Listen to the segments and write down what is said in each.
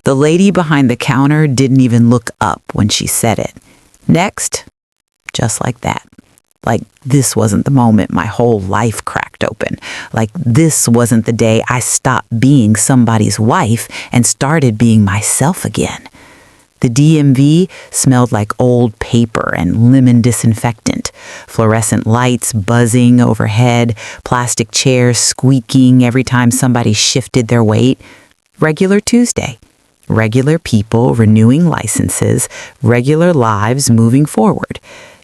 The lady behind the counter didn't even look up when she said it. Next, just like that. Like this wasn't the moment my whole life cracked open. Like this wasn't the day I stopped being somebody's wife and started being myself again. The DMV smelled like old paper and lemon disinfectant, fluorescent lights buzzing overhead, plastic chairs squeaking every time somebody shifted their weight. Regular Tuesday. Regular people renewing licenses, regular lives moving forward.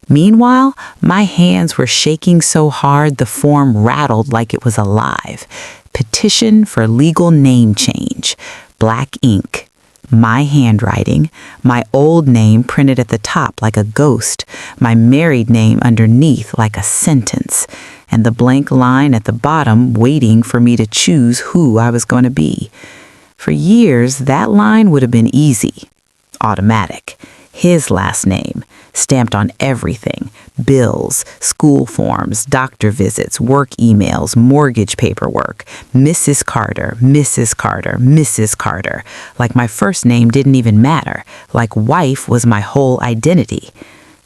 Meanwhile, my hands were shaking so hard the form rattled like it was alive. Petition for legal name change. Black ink. My handwriting, my old name printed at the top like a ghost, my married name underneath like a sentence, and the blank line at the bottom waiting for me to choose who I was going to be. For years, that line would have been easy, automatic. His last name, stamped on everything, bills, school forms, doctor visits, work emails, mortgage paperwork, Mrs. Carter, Mrs. Carter, Mrs. Carter. Like my first name didn't even matter, like wife was my whole identity.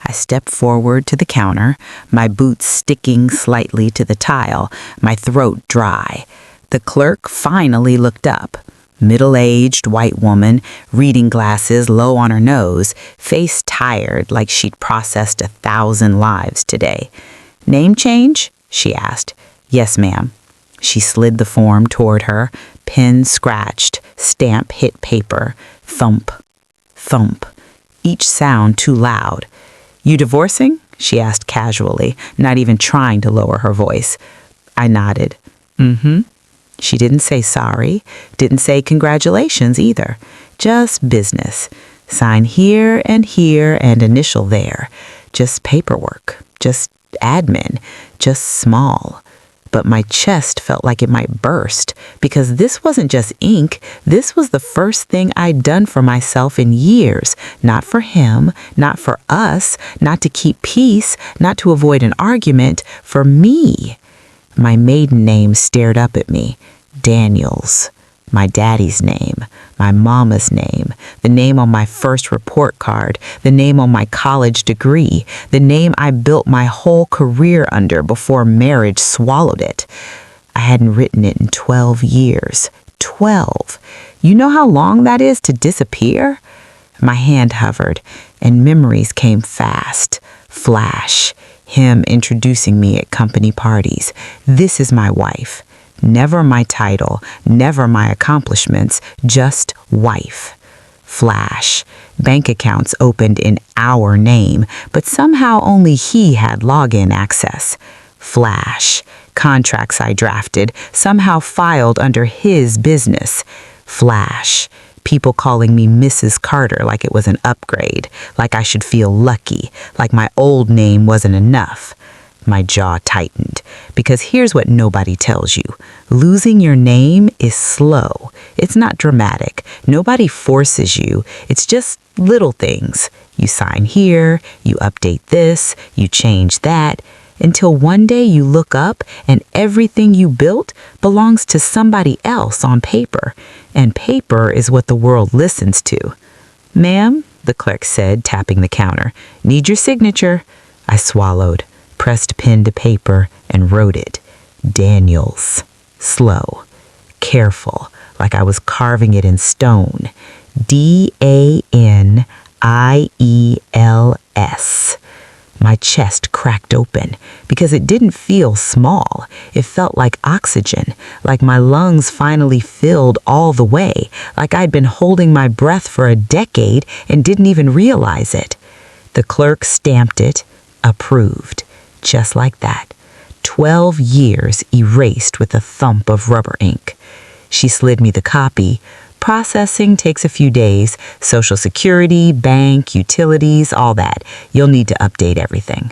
I stepped forward to the counter, my boots sticking slightly to the tile, my throat dry. The clerk finally looked up. Middle-aged white woman, reading glasses low on her nose, face tired like she'd processed 1,000 lives today. Name change? She asked. Yes, ma'am. She slid the form toward her, pen scratched, stamp hit paper, thump, thump, each sound too loud. You divorcing? She asked casually, not even trying to lower her voice. I nodded. Mm-hmm. She didn't say sorry, didn't say congratulations either. Just business. Sign here and initial there. Just paperwork. Just admin. Just small. But my chest felt like it might burst because this wasn't just ink. This was the first thing I'd done for myself in years. Not for him, not for us, not to keep peace, not to avoid an argument. For me. My maiden name stared up at me. Daniels. My daddy's name. My mama's name. The name on my first report card. The name on my college degree. The name I built my whole career under before marriage swallowed it. I hadn't written it in 12 years. 12. You know how long that is to disappear? My hand hovered, and memories came fast. Flash. Him introducing me at company parties. This is my wife. Never my title, never my accomplishments, just wife. Flash. Bank accounts opened in our name, but somehow only he had login access. Flash. Contracts I drafted, somehow filed under his business. Flash. People calling me Mrs. Carter like it was an upgrade, like I should feel lucky, like my old name wasn't enough. My jaw tightened, because here's what nobody tells you. Losing your name is slow. It's not dramatic. Nobody forces you. It's just little things. You sign here, you update this, you change that, until one day you look up and everything you built belongs to somebody else on paper. And paper is what the world listens to. Ma'am, the clerk said, tapping the counter. Need your signature. I swallowed, pressed pen to paper, and wrote it. Daniels. Slow. Careful, like I was carving it in stone. Daniels. My chest cracked open because it didn't feel small. It felt like oxygen, like my lungs finally filled all the way, like I'd been holding my breath for a decade and didn't even realize it. The clerk stamped it, approved, just like that. 12 years erased with a thump of rubber ink. She slid me the copy. Processing takes a few days. Social Security, bank, utilities, all that. You'll need to update everything.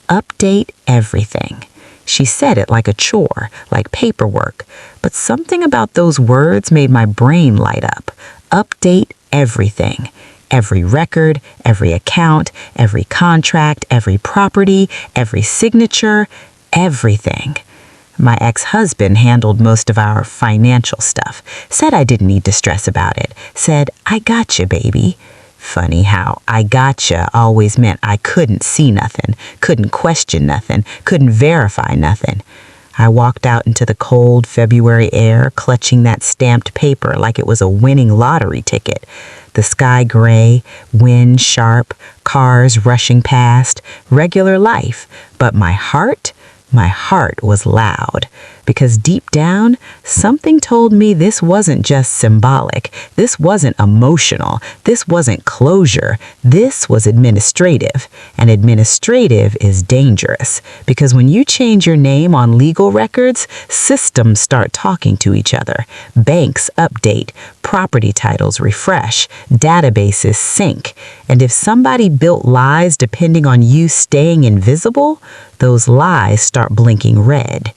Update everything. She said it like a chore, like paperwork. But something about those words made my brain light up. Update everything. Every record, every account, every contract, every property, every signature, everything. My ex-husband handled most of our financial stuff. Said I didn't need to stress about it. Said, "I gotcha, baby." Funny how "I gotcha" always meant I couldn't see nothing, couldn't question nothing, couldn't verify nothing. I walked out into the cold February air, clutching that stamped paper like it was a winning lottery ticket. The sky gray, wind sharp, cars rushing past, regular life. But my heart was loud. Because deep down, something told me this wasn't just symbolic. This wasn't emotional. This wasn't closure. This was administrative. And administrative is dangerous. Because when you change your name on legal records, systems start talking to each other. Banks update. Property titles refresh. Databases sync. And if somebody built lies depending on you staying invisible, those lies start blinking red.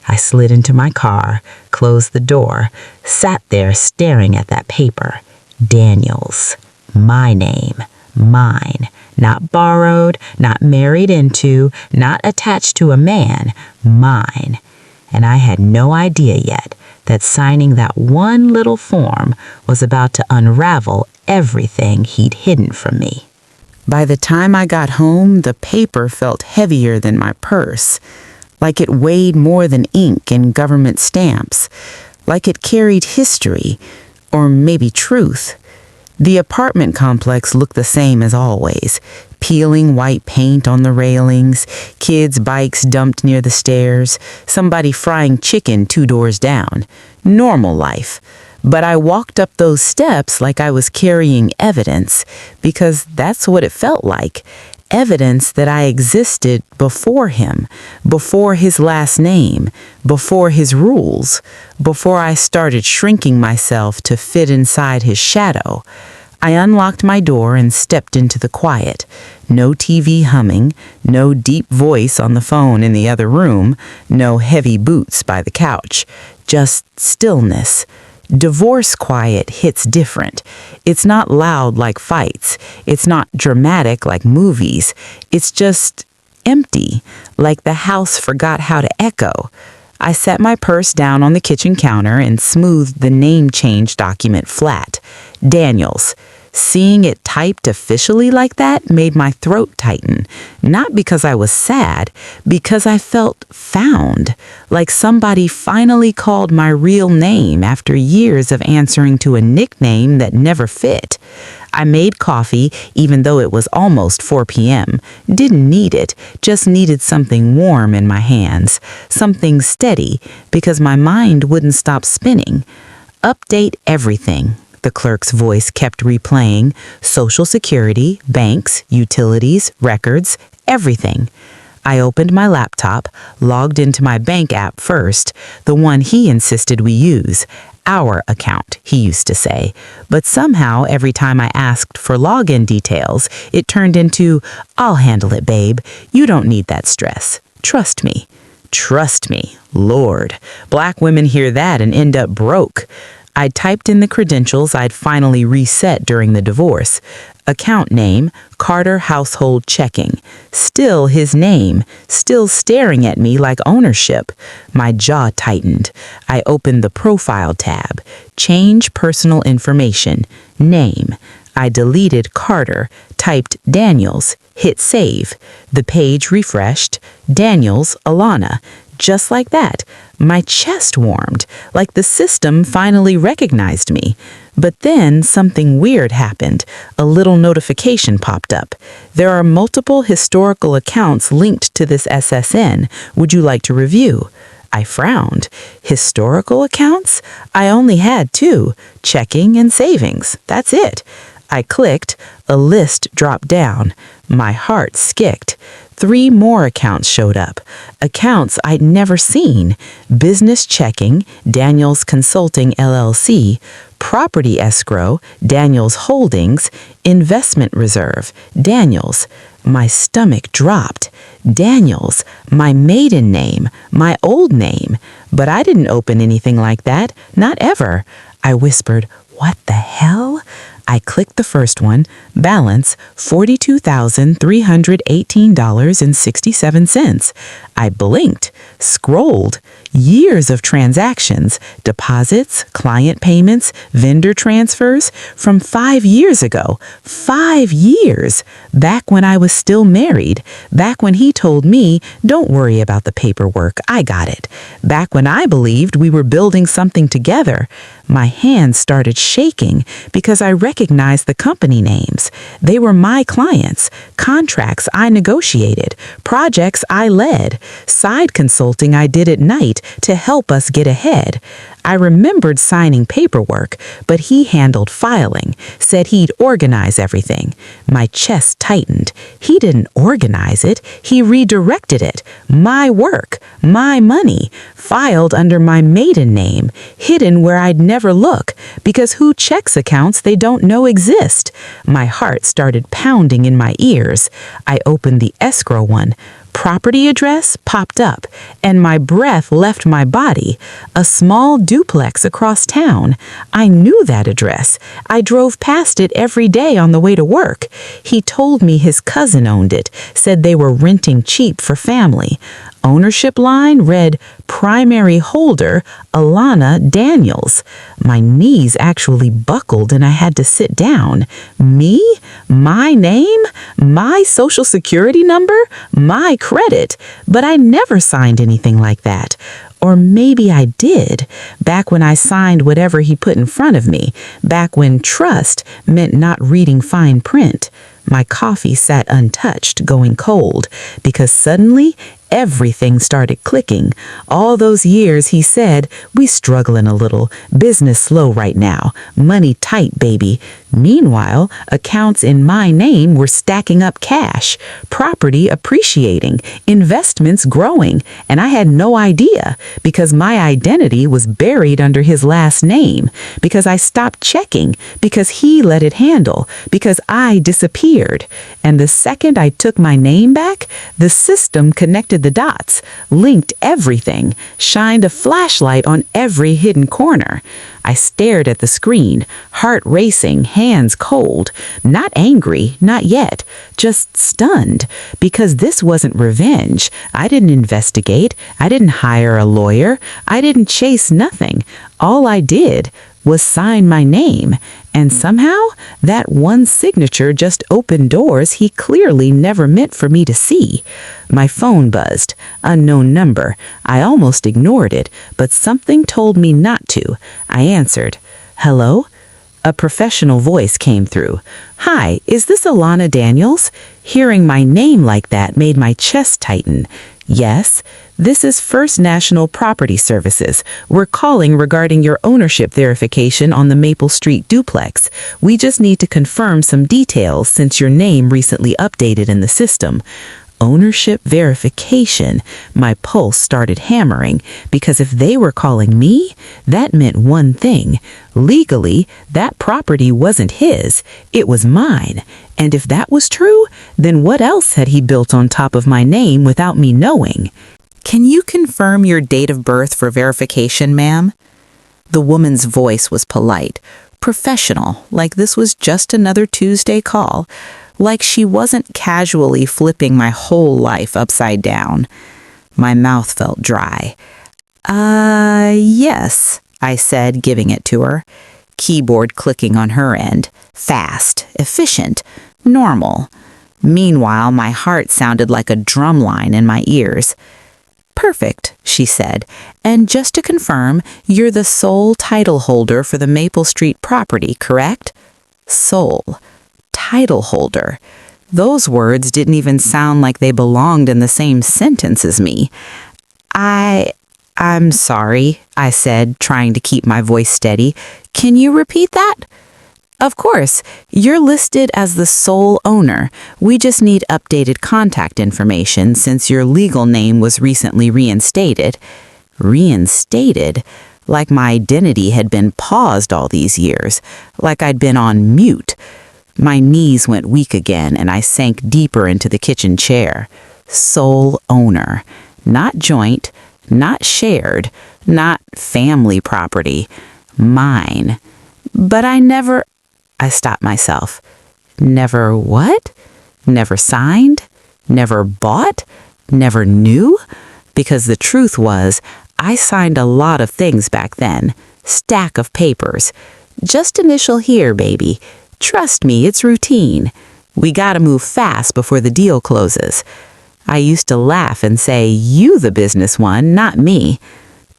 I slid into my car, closed the door, sat there staring at that paper. Daniels. My name. Mine. Not borrowed, not married into, not attached to a man. Mine. And I had no idea yet that signing that one little form was about to unravel everything he'd hidden from me. By the time I got home, the paper felt heavier than my purse. Like it weighed more than ink and government stamps, like it carried history, or maybe truth. The apartment complex looked the same as always, peeling white paint on the railings, kids' bikes dumped near the stairs, somebody frying chicken 2 doors down. Normal life. But I walked up those steps like I was carrying evidence, because that's what it felt like. Evidence that I existed before him, before his last name, before his rules, before I started shrinking myself to fit inside his shadow. I unlocked my door and stepped into the quiet. No TV humming, no deep voice on the phone in the other room, no heavy boots by the couch, just stillness. Divorce quiet hits different. It's not loud like fights. It's not dramatic like movies. It's just empty, like the house forgot how to echo. I set my purse down on the kitchen counter and smoothed the name change document flat. Daniels. Seeing it typed officially like that made my throat tighten. Not because I was sad, because I felt found. Like somebody finally called my real name after years of answering to a nickname that never fit. I made coffee even though it was almost 4 p.m. Didn't need it, just needed something warm in my hands. Something steady, because my mind wouldn't stop spinning. Update everything. The clerk's voice kept replaying. Social Security, banks, utilities, records, everything. I opened my laptop, logged into my bank app first, the one he insisted we use. Our account, he used to say. But somehow, every time I asked for login details, it turned into, "I'll handle it, babe. You don't need that stress. Trust me." Trust me. Lord. Black women hear that and end up broke. I typed in the credentials I'd finally reset during the divorce. Account name, Carter Household Checking. Still his name, still staring at me like ownership. My jaw tightened. I opened the Profile tab. Change personal information. Name. I deleted Carter, typed Daniels, hit save. The page refreshed. Daniels, Alana. Just like that, my chest warmed, like the system finally recognized me. But then something weird happened. A little notification popped up. There are multiple historical accounts linked to this SSN. Would you like to review? I frowned. Historical accounts? I only had 2, checking and savings. That's it. I clicked. A list dropped down. My heart skipped. 3 more accounts showed up. Accounts I'd never seen. Business Checking, Daniels Consulting LLC. Property Escrow, Daniels Holdings. Investment Reserve, Daniels. My stomach dropped. Daniels, my maiden name, my old name. But I didn't open anything like that. Not ever. I whispered, "What the hell?" I clicked the first one, balance $42,318.67. I blinked, scrolled, years of transactions, deposits, client payments, vendor transfers from 5 years ago. 5 years! Back when I was still married. Back when he told me, don't worry about the paperwork, I got it. Back when I believed we were building something together. My hands started shaking because I recognized the company names. They were my clients, contracts I negotiated, projects I led, side consulting I did at night to help us get ahead. I remembered signing paperwork, but he handled filing, said he'd organize everything. My chest tightened. He didn't organize it, he redirected it. My work, my money, filed under my maiden name, hidden where I'd never look, because who checks accounts they don't know exist? My heart started pounding in my ears. I opened the escrow one. Property address popped up, and my breath left my body. A small duplex across town. I knew that address. I drove past it every day on the way to work. He told me his cousin owned it, said they were renting cheap for family. Ownership line read primary holder Alana Daniels. My knees actually buckled and I had to sit down. Me? My name? My social security number? My credit? But I never signed anything like that. Or maybe I did, back when I signed whatever he put in front of me, back when trust meant not reading fine print. My coffee sat untouched, going cold, because suddenly everything started clicking. All those years he said, we struggling a little, business slow right now, money tight, baby. Meanwhile, accounts in my name were stacking up cash, property appreciating, investments growing, and I had no idea because my identity was buried under his last name, because I stopped checking, because he let it handle, because I disappeared. And the second I took my name back, the system connected the dots, linked everything, shined a flashlight on every hidden corner. I stared at the screen, heart racing, hands cold, not angry, not yet, just stunned, because this wasn't revenge. I didn't investigate. I didn't hire a lawyer. I didn't chase nothing. All I did was sign my name, and somehow that one signature just opened doors he clearly never meant for me to see. My phone buzzed. Unknown number. I almost ignored it, but something told me not to. I answered. Hello? A professional voice came through. Hi, is this Alana Daniels? Hearing my name like that made my chest tighten. Yes, this is First National Property Services. We're calling regarding your ownership verification on the Maple Street duplex. We just need to confirm some details since your name recently updated in the system. Ownership verification. My pulse started hammering, because if they were calling me, that meant one thing. Legally, that property wasn't his, it was mine. And if that was true, then what else had he built on top of my name without me knowing? Can you confirm your date of birth for verification, ma'am? The woman's voice was polite, professional, like this was just another Tuesday call, like she wasn't casually flipping my whole life upside down. My mouth felt dry. Yes, I said, giving it to her. Keyboard clicking on her end. Fast, efficient, normal. Meanwhile, my heart sounded like a drum line in my ears. Perfect, she said. And just to confirm, you're the sole title holder for the Maple Street property, correct? Sole. Title holder. Those words didn't even sound like they belonged in the same sentence as me. I'm sorry, I said, trying to keep my voice steady. Can you repeat that? Of course, you're listed as the sole owner. We just need updated contact information since your legal name was recently reinstated. Reinstated? Like my identity had been paused all these years, like I'd been on mute. My knees went weak again and I sank deeper into the kitchen chair. Sole owner. Not joint, not shared, not family property. Mine. But I never... I stopped myself. Never what? Never signed? Never bought? Never knew? Because the truth was, I signed a lot of things back then. Stack of papers. Just initial here, baby. Trust me, it's routine. We gotta move fast before the deal closes. I used to laugh and say, you the business one, not me.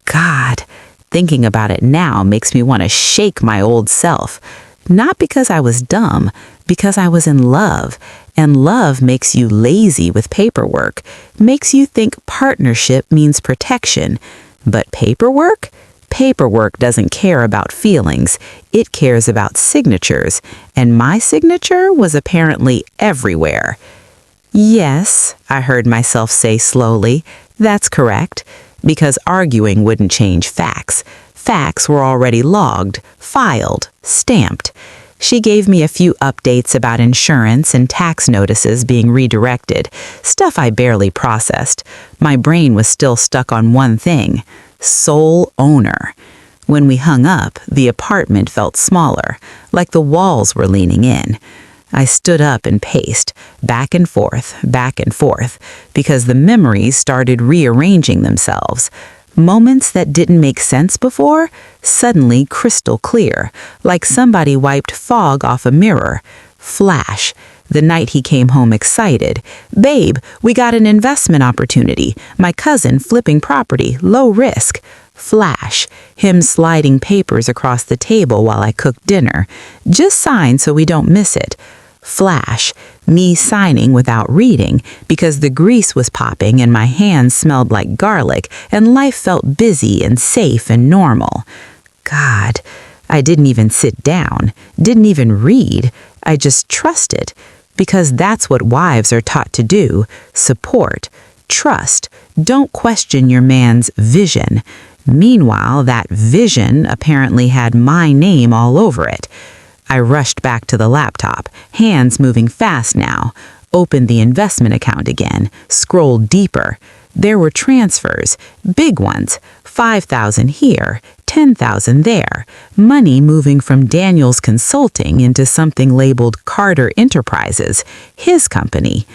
God, thinking about it now makes me want to shake my old self. Not because I was dumb, because I was in love. And love makes you lazy with paperwork, makes you think partnership means protection. But paperwork? Paperwork doesn't care about feelings. It cares about signatures. And my signature was apparently everywhere. Yes, I heard myself say slowly, that's correct, because arguing wouldn't change facts. Facts were already logged, filed, stamped. She gave me a few updates about insurance and tax notices being redirected, stuff I barely processed. My brain was still stuck on one thing: sole owner. When we hung up, the apartment felt smaller, like the walls were leaning in. I stood up and paced, back and forth, because the memories started rearranging themselves. Moments that didn't make sense before, suddenly crystal clear, like somebody wiped fog off a mirror. Flash. The night he came home excited. Babe, we got an investment opportunity. My cousin flipping property, low risk. Flash. Him sliding papers across the table while I cooked dinner. Just sign so we don't miss it. Flash. Me signing without reading because the grease was popping and my hands smelled like garlic and life felt busy and safe and normal. God, I didn't even sit down, didn't even read. I just trusted, because that's what wives are taught to do: support, trust, don't question your man's vision. Meanwhile, that vision apparently had my name all over it. I rushed back to the laptop, hands moving fast now, opened the investment account again, scrolled deeper. There were transfers, big ones, $5,000 here, $10,000 there, money moving from Daniels Consulting into something labeled Carter Enterprises, his company.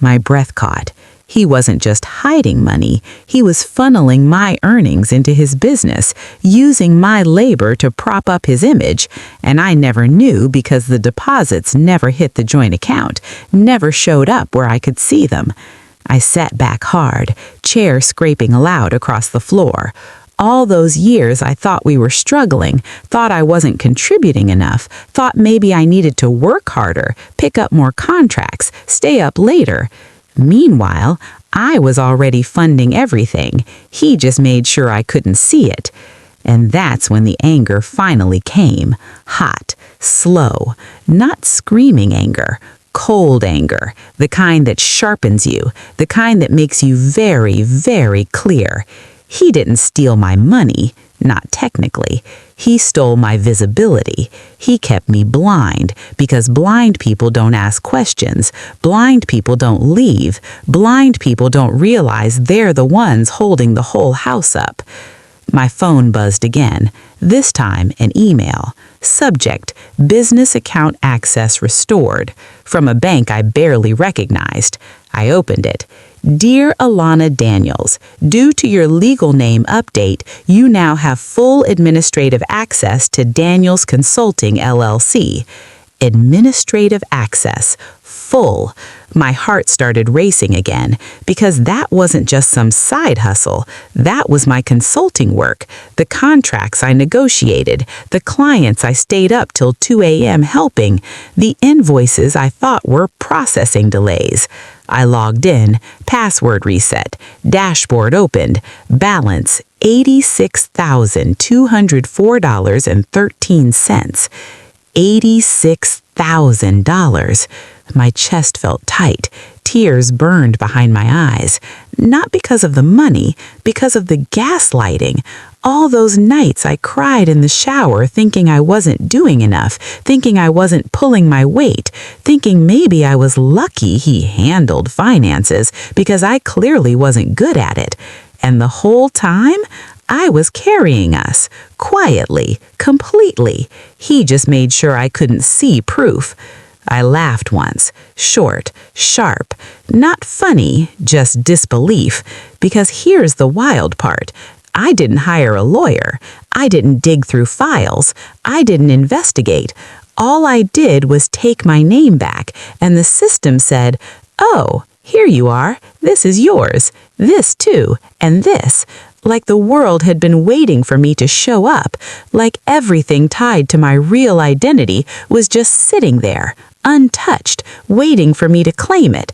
My breath caught. He wasn't just hiding money, he was funneling my earnings into his business, using my labor to prop up his image, and I never knew because the deposits never hit the joint account, never showed up where I could see them. I sat back hard, chair scraping aloud across the floor. All those years I thought we were struggling, thought I wasn't contributing enough, thought maybe I needed to work harder, pick up more contracts, stay up later. Meanwhile, I was already funding everything. He just made sure I couldn't see it. And that's when the anger finally came. Hot, slow, not screaming anger, cold anger, the kind that sharpens you, the kind that makes you very, very clear. He didn't steal my money, not technically. He stole my visibility. He kept me blind, because blind people don't ask questions. Blind people don't leave. Blind people don't realize they're the ones holding the whole house up. My phone buzzed again, this time an email. Subject: business account access restored. From a bank I barely recognized. I opened it. Dear Alana Daniels, due to your legal name update, you now have full administrative access to Daniels Consulting, LLC. Administrative access. Full. My heart started racing again, because that wasn't just some side hustle. That was my consulting work, the contracts I negotiated, the clients I stayed up till 2 a.m. helping, the invoices I thought were processing delays. I logged in, password reset, dashboard opened, balance $86,204.13. $86,000. My chest felt tight. Tears burned behind my eyes. Not because of the money, because of the gaslighting. All those nights I cried in the shower thinking I wasn't doing enough, thinking I wasn't pulling my weight, thinking maybe I was lucky he handled finances because I clearly wasn't good at it. And the whole time, I was carrying us, quietly, completely. He just made sure I couldn't see proof. I laughed once, short, sharp, not funny, just disbelief, because here's the wild part. I didn't hire a lawyer. I didn't dig through files. I didn't investigate. All I did was take my name back, and the system said, "Oh, here you are. This is yours. This too, and this." Like the world had been waiting for me to show up, like everything tied to my real identity was just sitting there, untouched, waiting for me to claim it.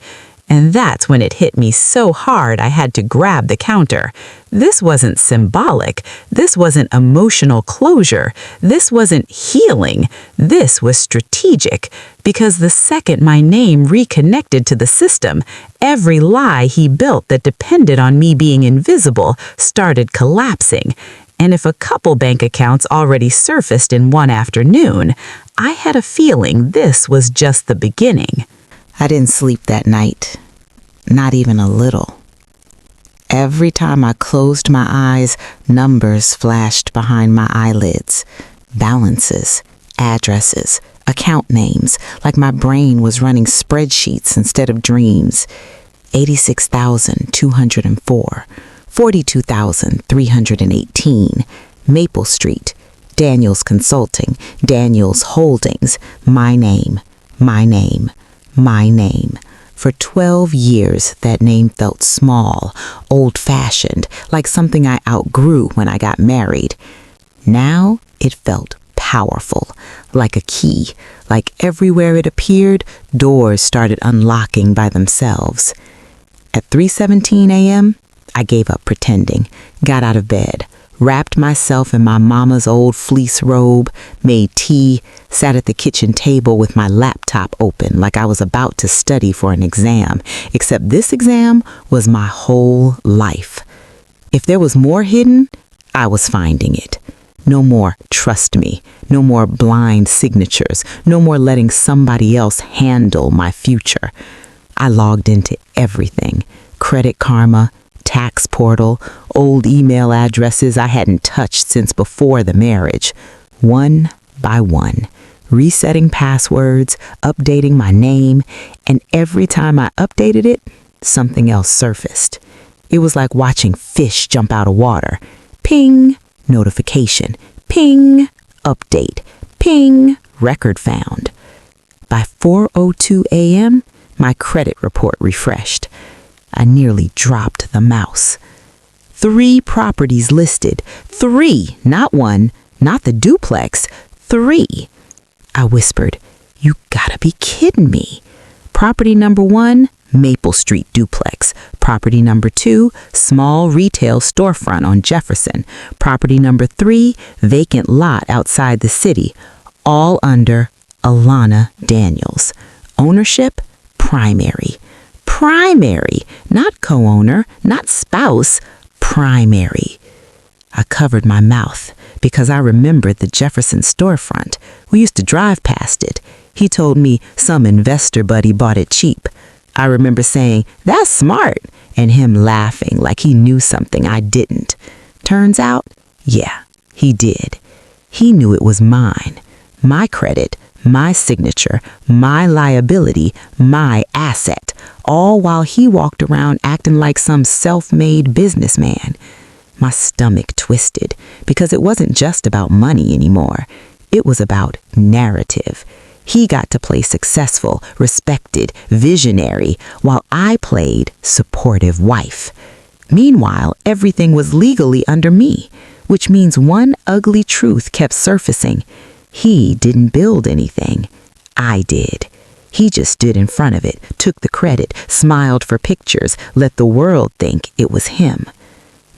And that's when it hit me so hard I had to grab the counter. This wasn't symbolic. This wasn't emotional closure. This wasn't healing. This was strategic. Because the second my name reconnected to the system, every lie he built that depended on me being invisible started collapsing. And if a couple bank accounts already surfaced in one afternoon, I had a feeling this was just the beginning. I didn't sleep that night, not even a little. Every time I closed my eyes, numbers flashed behind my eyelids. Balances, addresses, account names, like my brain was running spreadsheets instead of dreams. 86,204, 42,318, Maple Street, Daniels Consulting, Daniels Holdings, my name, my name, my name. For 12 years, that name felt small, old-fashioned, like something I outgrew when I got married. Now it felt powerful, like a key, like everywhere it appeared, doors started unlocking by themselves. At 3:17 a.m., I gave up pretending, got out of bed, wrapped myself in my mama's old fleece robe, made tea, sat at the kitchen table with my laptop open like I was about to study for an exam, except this exam was my whole life. If there was more hidden, I was finding it. No more trust me, no more blind signatures, no more letting somebody else handle my future. I logged into everything, Credit Karma, tax portal, old email addresses I hadn't touched since before the marriage, one by one, resetting passwords, updating my name, and every time I updated it, something else surfaced. It was like watching fish jump out of water. Ping, notification, ping, update, ping, record found. By 4:02 a.m., my credit report refreshed. I nearly dropped the mouse. 3 properties listed. 3, not 1, not the duplex. 3. I whispered, "You gotta be kidding me." Property number 1, Maple Street duplex. Property number 2, small retail storefront on Jefferson. Property number 3, vacant lot outside the city. All under Alana Daniels. Ownership, primary. Primary, not co-owner, not spouse, primary. I covered my mouth because I remembered the Jefferson storefront. We used to drive past it. He told me some investor buddy bought it cheap. I remember saying, "That's smart," and him laughing like he knew something I didn't. Turns out, yeah, he did. He knew it was mine. My credit, my signature, my liability, my asset, all while he walked around acting like some self-made businessman. My stomach twisted because it wasn't just about money anymore. It was about narrative. He got to play successful, respected, visionary, while I played supportive wife. Meanwhile, everything was legally under me, which means one ugly truth kept surfacing. He didn't build anything. I did. He just stood in front of it, took the credit, smiled for pictures, let the world think it was him.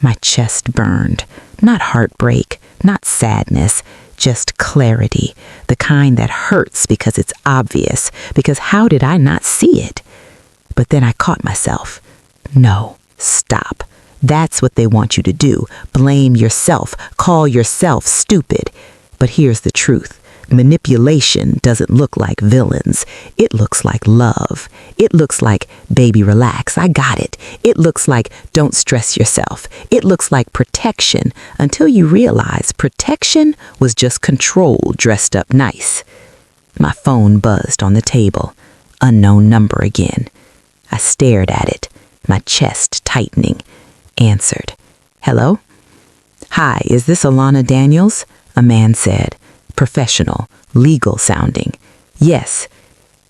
My chest burned. Not heartbreak, not sadness, just clarity, the kind that hurts because it's obvious, because how did I not see it? But then I caught myself. No, stop. That's what they want you to do. Blame yourself, call yourself stupid. But here's the truth. Manipulation doesn't look like villains. It looks like love. It looks like, baby, relax, I got it. It looks like, don't stress yourself. It looks like protection until you realize protection was just control dressed up nice. My phone buzzed on the table. Unknown number again. I stared at it, my chest tightening. Answered. Hello? Hi, is this Alana Daniels? A man said. Professional, legal sounding. Yes.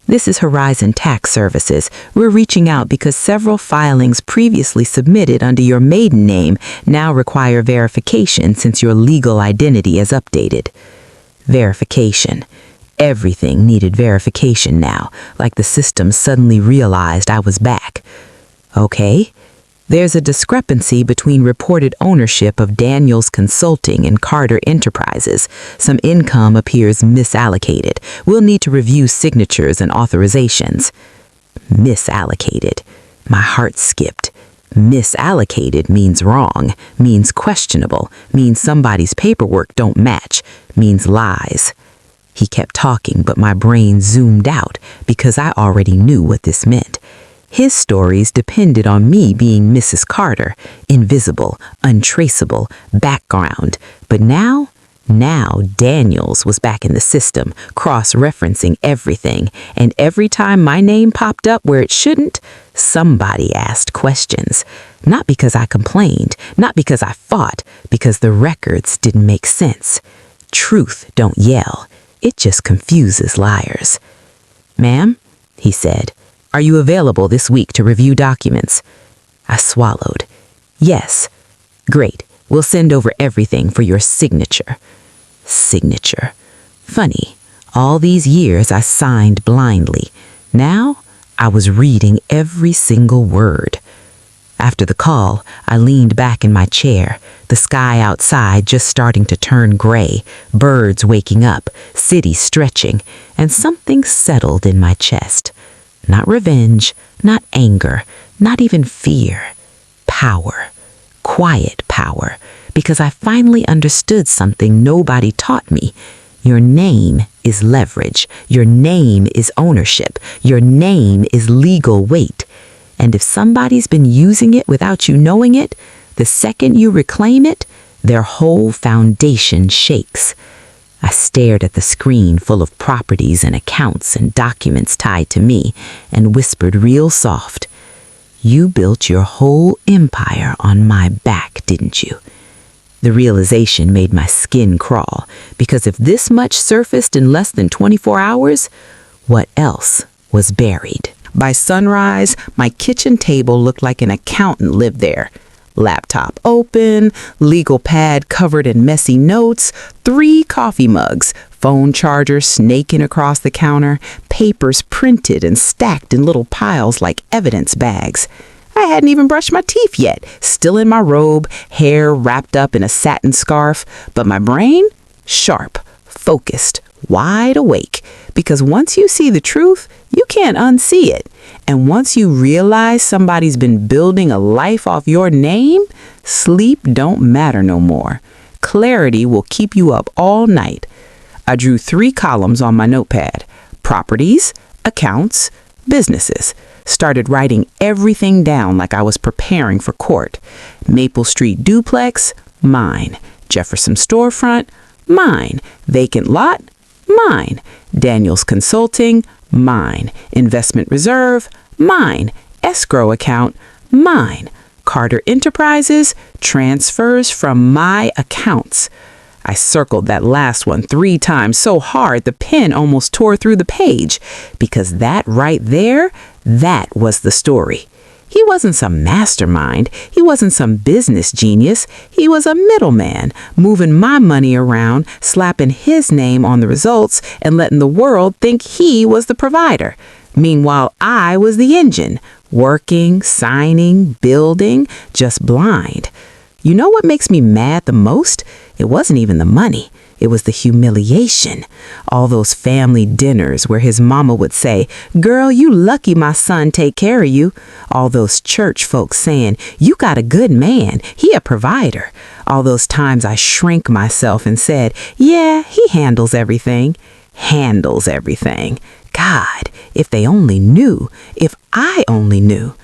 This is Horizon Tax Services. We're reaching out because several filings previously submitted under your maiden name now require verification since your legal identity is updated. Verification. Everything needed verification now, like the system suddenly realized I was back. Okay. There's a discrepancy between reported ownership of Daniels Consulting and Carter Enterprises. Some income appears misallocated. We'll need to review signatures and authorizations. Misallocated. My heart skipped. Misallocated means wrong, means questionable, means somebody's paperwork don't match, means lies. He kept talking, but my brain zoomed out because I already knew what this meant. His stories depended on me being Mrs. Carter, invisible, untraceable, background. But now Daniels was back in the system, cross-referencing everything. And every time my name popped up where it shouldn't, somebody asked questions. Not because I complained, not because I fought, because the records didn't make sense. Truth don't yell. It just confuses liars. Ma'am, he said. Are you available this week to review documents? I swallowed. Yes. Great. We'll send over everything for your signature. Signature. Funny. All these years I signed blindly. Now I was reading every single word. After the call, I leaned back in my chair, the sky outside just starting to turn gray, birds waking up, city stretching, and something settled in my chest. Not revenge, not anger, not even fear. Power. Quiet power. Because I finally understood something nobody taught me. Your name is leverage. Your name is ownership. Your name is legal weight. And if somebody's been using it without you knowing it, the second you reclaim it, their whole foundation shakes. I stared at the screen full of properties and accounts and documents tied to me and whispered real soft, You built your whole empire on my back, didn't you? The realization made my skin crawl, because if this much surfaced in less than 24 hours, what else was buried? By sunrise, my kitchen table looked like an accountant lived there. Laptop open, legal pad covered in messy notes, 3 coffee mugs, phone charger snaking across the counter, papers printed and stacked in little piles like evidence bags. I hadn't even brushed my teeth yet, still in my robe, hair wrapped up in a satin scarf, but my brain, sharp, focused, wide awake, because once you see the truth, you can't unsee it. And once you realize somebody's been building a life off your name, sleep don't matter no more. Clarity will keep you up all night. I drew 3 columns on my notepad. Properties, accounts, businesses. Started writing everything down like I was preparing for court. Maple Street duplex, mine. Jefferson storefront, mine. Vacant lot, mine. Daniels Consulting, mine. Investment reserve, mine. Escrow account, mine. Carter Enterprises, transfers from my accounts. I circled that last one 3 times so hard the pen almost tore through the page, because that right there, that was the story. He wasn't some mastermind. He wasn't some business genius. He was a middleman, moving my money around, slapping his name on the results, and letting the world think he was the provider. Meanwhile, I was the engine, working, signing, building, just blind. You know what makes me mad the most? It wasn't even the money. It was the humiliation. All those family dinners where his mama would say, "Girl, you lucky my son take care of you." All those church folks saying, "You got a good man. He a provider." All those times I shrank myself and said, "Yeah, he handles everything." Handles everything. God, if they only knew. If I only knew.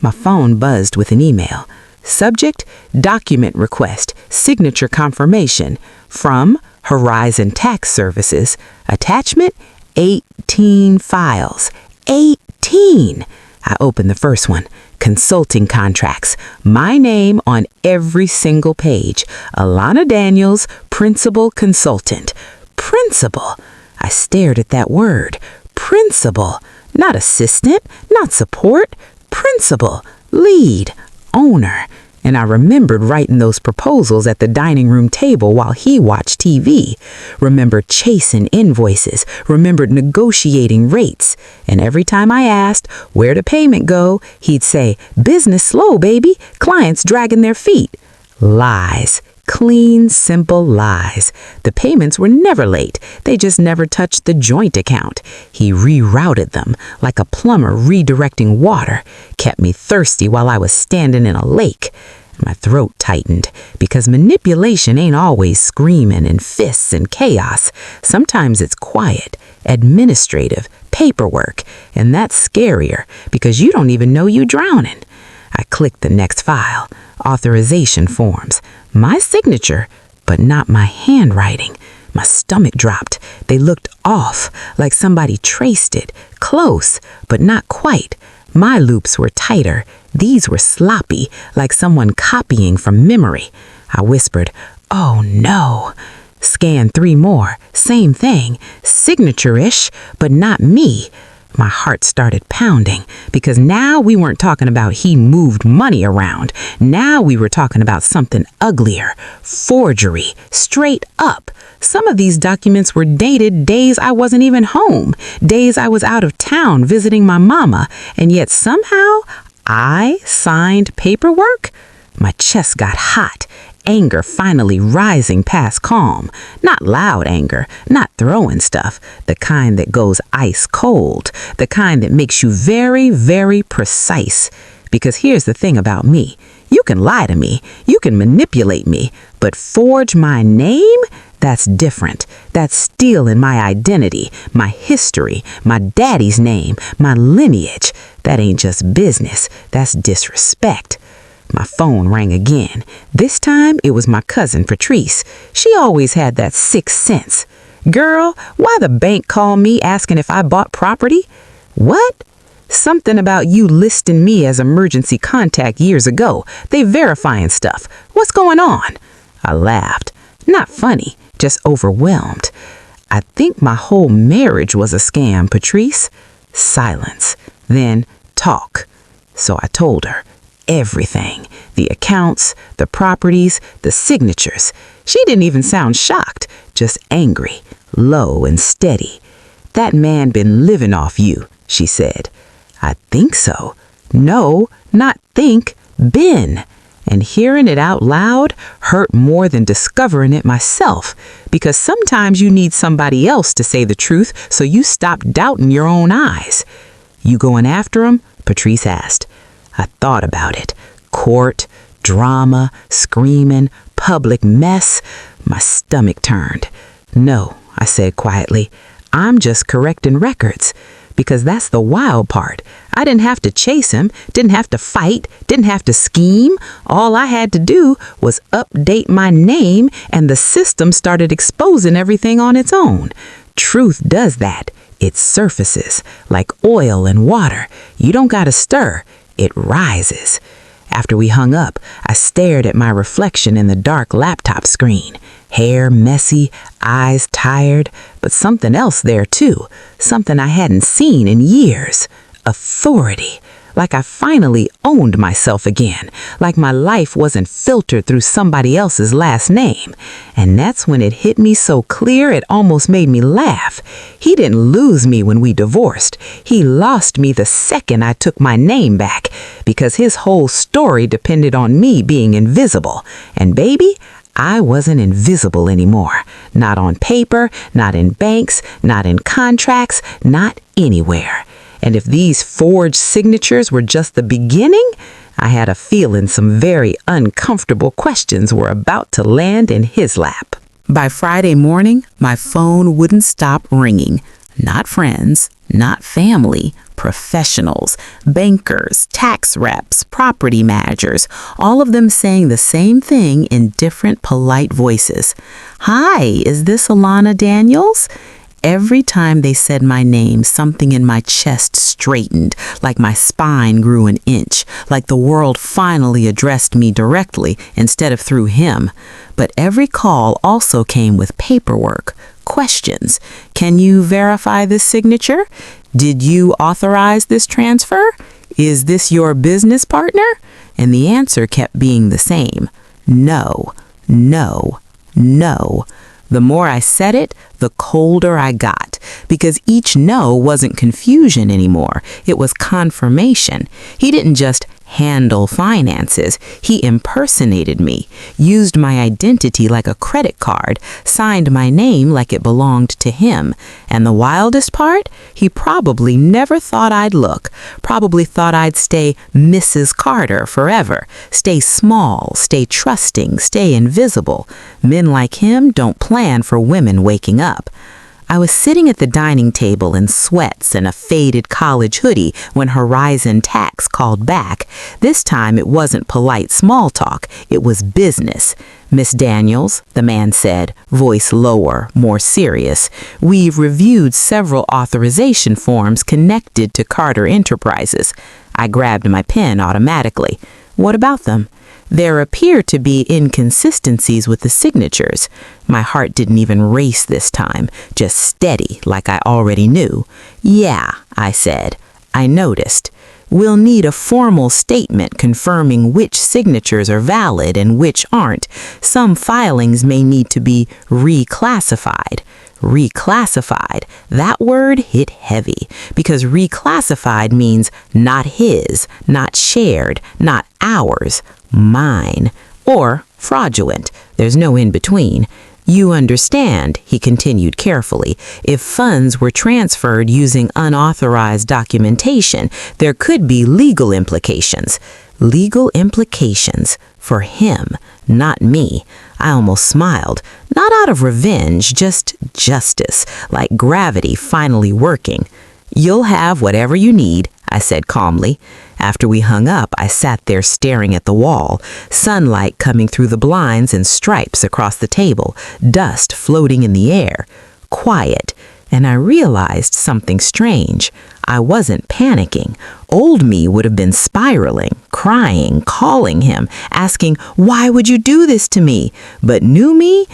My phone buzzed with an email. Subject, document request, signature confirmation from Horizon Tax Services. Attachment, 18 files. 18! I opened the first one. Consulting contracts. My name on every single page. Alana Daniels, Principal Consultant. Principal. I stared at that word. Principal. Not assistant, not support. Principal. Lead. Owner. And I remembered writing those proposals at the dining room table while he watched TV. Remembered chasing invoices. Remembered negotiating rates. And every time I asked, "Where'd the payment go?" he'd say, "Business slow, baby. Clients dragging their feet." Lies. Clean, simple lies. The payments were never late. They just never touched the joint account. He rerouted them like a plumber redirecting water. Kept me thirsty while I was standing in a lake. My throat tightened because manipulation ain't always screaming and fists and chaos. Sometimes it's quiet, administrative, paperwork, and that's scarier because you don't even know you drowning. I clicked the next file. Authorization forms. My signature, but not my handwriting. My stomach dropped. They looked off, like somebody traced it. Close, but not quite. My loops were tighter. These were sloppy, like someone copying from memory. I whispered, "Oh no." Scanned 3 more. Same thing. Signature-ish, but not me. My heart started pounding because now we weren't talking about he moved money around. Now we were talking about something uglier. Forgery. Straight up. Some of these documents were dated days I wasn't even home. Days I was out of town visiting my mama. And yet somehow I signed paperwork? My chest got hot. Anger finally rising past calm. Not loud anger, not throwing stuff. The kind that goes ice cold. The kind that makes you very, very precise. Because here's the thing about me. You can lie to me. You can manipulate me. But forge my name? That's different. That's stealing my identity, my history, my daddy's name, my lineage. That ain't just business. That's disrespect. My phone rang again. This time it was my cousin Patrice. She always had that sixth sense. "Girl, why the bank call me asking if I bought property?" "What?" "Something about you listing me as emergency contact years ago. They verifying stuff. What's going on?" I laughed. Not funny, just overwhelmed. "I think my whole marriage was a scam, Patrice." Silence. Then talk. So I told her. Everything. The accounts, the properties, the signatures. She didn't even sound shocked, just angry, low and steady. "That man been living off you," she said. "I think so." "No, not think, been." And hearing it out loud hurt more than discovering it myself, because sometimes you need somebody else to say the truth so you stop doubting your own eyes. "You going after him?" Patrice asked. I thought about it. Court, drama, screaming, public mess. My stomach turned. "No," I said quietly. "I'm just correcting records." Because that's the wild part. I didn't have to chase him, didn't have to fight, didn't have to scheme. All I had to do was update my name and the system started exposing everything on its own. Truth does that. It surfaces like oil and water. You don't gotta stir. It rises. After we hung up, I stared at my reflection in the dark laptop screen. Hair messy, eyes tired, but something else there too. Something I hadn't seen in years. Authority. Like I finally owned myself again. Like my life wasn't filtered through somebody else's last name. And that's when it hit me so clear it almost made me laugh. He didn't lose me when we divorced. He lost me the second I took my name back. Because his whole story depended on me being invisible. And baby, I wasn't invisible anymore. Not on paper, not in banks, not in contracts, not anywhere. And if these forged signatures were just the beginning, I had a feeling some very uncomfortable questions were about to land in his lap. By Friday morning, my phone wouldn't stop ringing. Not friends, not family, professionals, bankers, tax reps, property managers, all of them saying the same thing in different polite voices. "Hi, is this Alana Daniels?" Every time they said my name, something in my chest straightened, like my spine grew an inch, like the world finally addressed me directly instead of through him. But every call also came with paperwork, questions. Can you verify this signature? Did you authorize this transfer? Is this your business partner? And the answer kept being the same. No, no, no. The more I said it, the colder I got, because each no wasn't confusion anymore. It was confirmation. He didn't just handle finances. He impersonated me, used my identity like a credit card, signed my name like it belonged to him. And the wildest part? He probably never thought I'd look, probably thought I'd stay Mrs. Carter forever, stay small, stay trusting, stay invisible. Men like him don't plan for women waking up. I was sitting at the dining table in sweats and a faded college hoodie when Horizon Tax called back. This time it wasn't polite small talk, it was business. "Miss Daniels," the man said, voice lower, more serious, "we've reviewed several authorization forms connected to Carter Enterprises." I grabbed my pen automatically. "What about them?" "There appear to be inconsistencies with the signatures." My heart didn't even race this time, just steady like I already knew. "Yeah," I said. "I noticed. We'll need a formal statement confirming which signatures are valid and which aren't. Some filings may need to be reclassified." Reclassified. That word hit heavy, because reclassified means not his, not shared, not ours, mine, or fraudulent. There's no in between. "You understand," he continued carefully, "if funds were transferred using unauthorized documentation, there could be legal implications." Legal implications for him, not me. I almost smiled, not out of revenge, just justice, like gravity finally working. "You'll have whatever you need," I said calmly. After we hung up, I sat there staring at the wall, sunlight coming through the blinds in stripes across the table, dust floating in the air. Quiet. And I realized something strange. I wasn't panicking. Old me would have been spiraling, crying, calling him, asking, "Why would you do this to me?" But new me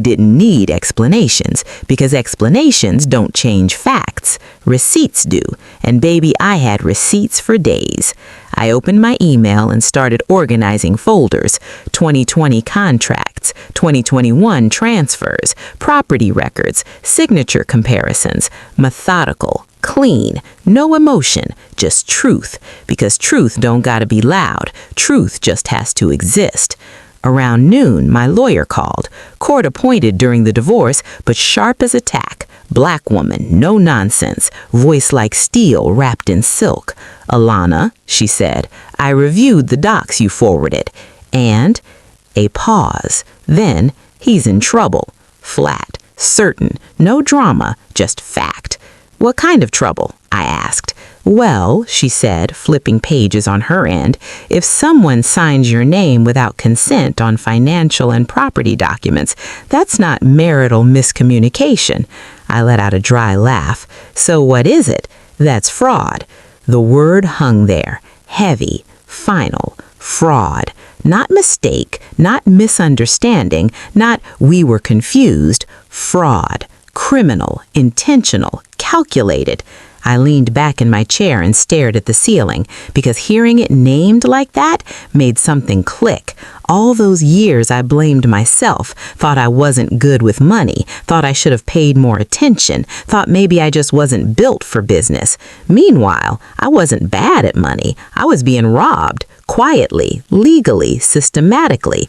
didn't need explanations, because explanations don't change facts. Receipts do. And baby, I had receipts for days. I opened my email and started organizing folders. 2020 contracts, 2021 transfers, property records, signature comparisons, methodical, clean, no emotion, just truth, because truth don't gotta be loud. Truth just has to exist. Around noon, my lawyer called, court appointed during the divorce, but sharp as a tack. Black woman, no nonsense, voice like steel wrapped in silk. "Alana," she said, "I reviewed the docs you forwarded." And a pause. Then, "He's in trouble." Flat, certain, no drama, just fact. "What kind of trouble?" I asked. "Well," she said, flipping pages on her end, "if someone signs your name without consent on financial and property documents, that's not marital miscommunication." I let out a dry laugh. "So what is it?" "That's fraud." The word hung there, heavy, final, fraud. Not mistake, not misunderstanding, not we were confused. Fraud, criminal, intentional, calculated. I leaned back in my chair and stared at the ceiling, because hearing it named like that made something click. All those years I blamed myself, thought I wasn't good with money, thought I should have paid more attention, thought maybe I just wasn't built for business. Meanwhile, I wasn't bad at money. I was being robbed, quietly, legally, systematically.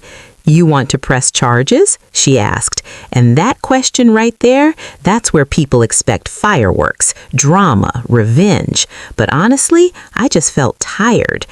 You want to press charges? She asked. And that question right there, that's where people expect fireworks, drama, revenge. But honestly, I just felt tired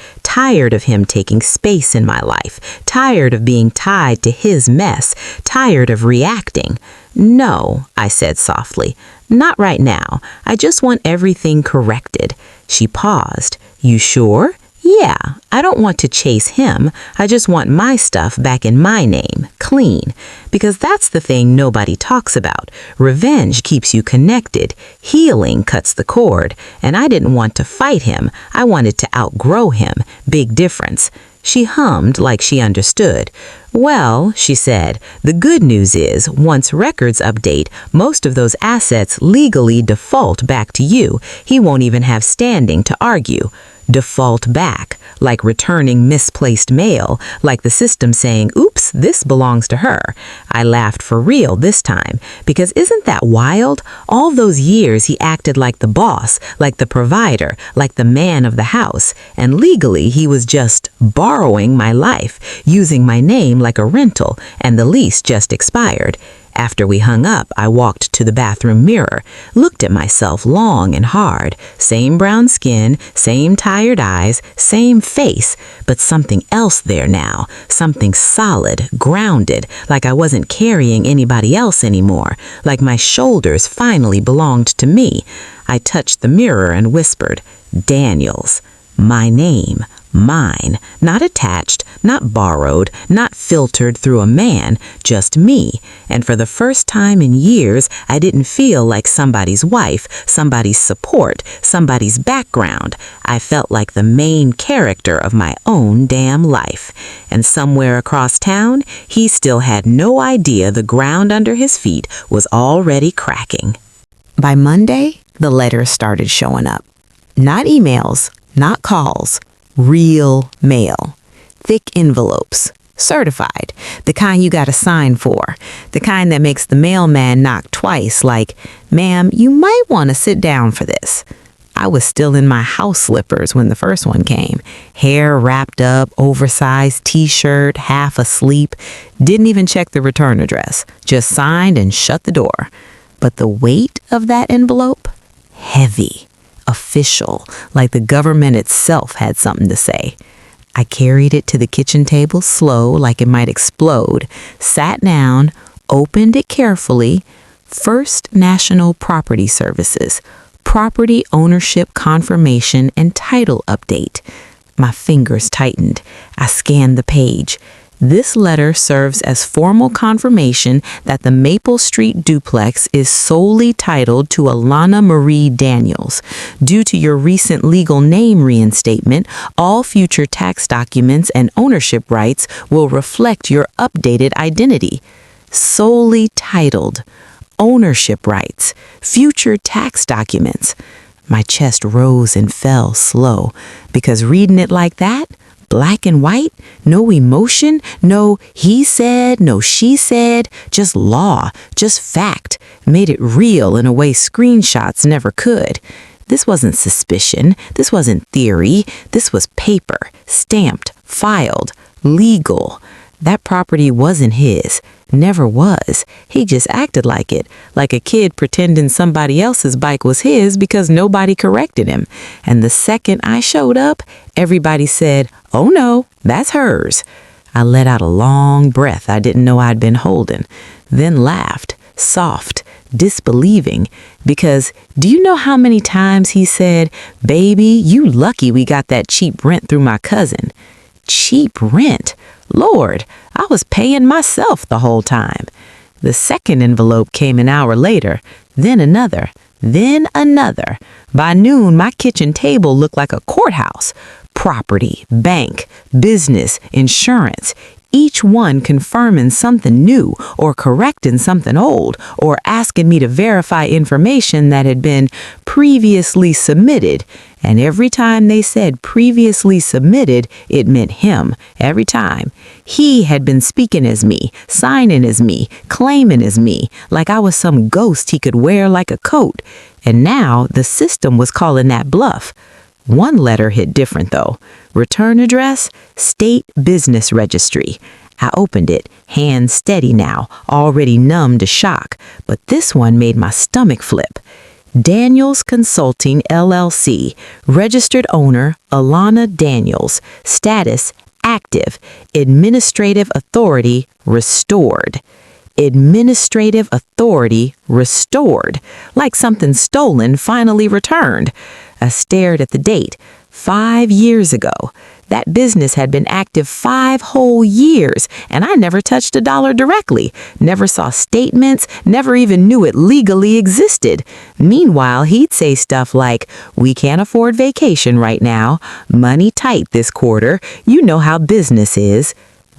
of him taking space in my life, tired of being tied to his mess, tired of reacting. No, I said softly, not right now. I just want everything corrected. She paused. You sure? Yeah, I don't want to chase him. I just want my stuff back in my name, clean. Because that's the thing nobody talks about. Revenge keeps you connected. Healing cuts the cord. And I didn't want to fight him. I wanted to outgrow him. Big difference. She hummed like she understood. Well, she said, the good news is, once records update, most of those assets legally default back to you. He won't even have standing to argue. Default back, like returning misplaced mail, like the system saying, oops, this belongs to her. I laughed for real this time, because isn't that wild? All those years he acted like the boss, like the provider, like the man of the house, and legally he was just borrowing my life, using my name like a rental, and the lease just expired. After we hung up, I walked to the bathroom mirror, looked at myself long and hard. Same brown skin, same tired eyes, same face, but something else there now. Something solid, grounded, like I wasn't carrying anybody else anymore, like my shoulders finally belonged to me. I touched the mirror and whispered, Daniels. My name. Mine, not attached, not borrowed, not filtered through a man, just me. And for the first time in years, I didn't feel like somebody's wife, somebody's support, somebody's background. I felt like the main character of my own damn life. And somewhere across town, he still had no idea the ground under his feet was already cracking. By Monday, the letters started showing up. Not emails, not calls. Real mail. Thick envelopes. Certified. The kind you gotta sign for. The kind that makes the mailman knock twice like, ma'am, you might want to sit down for this. I was still in my house slippers when the first one came. Hair wrapped up, oversized t-shirt, half asleep. Didn't even check the return address. Just signed and shut the door. But the weight of that envelope? Heavy. Official, like the government itself had something to say. I carried it to the kitchen table slow, like it might explode, sat down, opened it carefully. First National Property Services, Property Ownership Confirmation and Title Update. My fingers tightened. I scanned the page. This letter serves as formal confirmation that the Maple Street duplex is solely titled to Alana Marie Daniels. Due to your recent legal name reinstatement, all future tax documents and ownership rights will reflect your updated identity. Solely titled. Ownership rights. Future tax documents. My chest rose and fell slow, because reading it like that, black and white, no emotion, no he said, no she said, just law, just fact, made it real in a way screenshots never could. This wasn't suspicion, this wasn't theory, this was paper, stamped, filed, legal. That property wasn't his, never was. He just acted like it, like a kid pretending somebody else's bike was his because nobody corrected him. And the second I showed up, everybody said, oh no, that's hers. I let out a long breath I didn't know I'd been holding, then laughed, soft, disbelieving, because do you know how many times he said, baby, you lucky we got that cheap rent through my cousin. Cheap rent? Lord, I was paying myself the whole time. The second envelope came an hour later, then another, then another. By noon, my kitchen table looked like a courthouse. Property, bank, business, insurance, each one confirming something new or correcting something old or asking me to verify information that had been previously submitted. And every time they said previously submitted, it meant him. Every time. He had been speaking as me, signing as me, claiming as me, like I was some ghost he could wear like a coat. And now the system was calling that bluff. One letter hit different, though. Return address, State Business Registry. I opened it, hands steady now, already numb to shock, but this one made my stomach flip. Daniels Consulting LLC, registered owner Alana Daniels, status active, administrative authority restored. Administrative authority restored, like something stolen finally returned. I stared at the date. 5 years ago. That business had been active 5 whole years, and I never touched a dollar directly, never saw statements, never even knew it legally existed. Meanwhile, he'd say stuff like, "We can't afford vacation right now, money tight this quarter, you know how business is."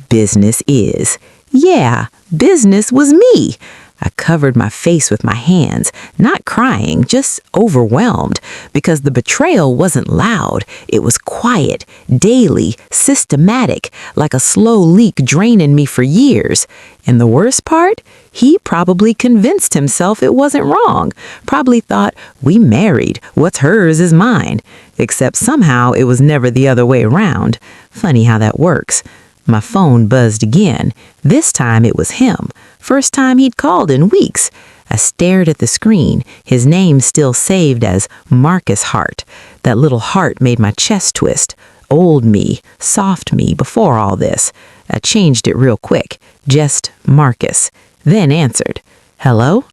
Business is. Yeah, business was me. I covered my face with my hands, not crying, just overwhelmed, because the betrayal wasn't loud. It was quiet, daily, systematic, like a slow leak draining me for years. And the worst part? He probably convinced himself it wasn't wrong. Probably thought, we married, what's hers is mine. Except somehow it was never the other way around. Funny how that works. My phone buzzed again. This time it was him. First time he'd called in weeks. I stared at the screen, his name still saved as Marcus Hart. That little heart made my chest twist. Old me, soft me before all this. I changed it real quick. Just Marcus. Then answered. "Hello?"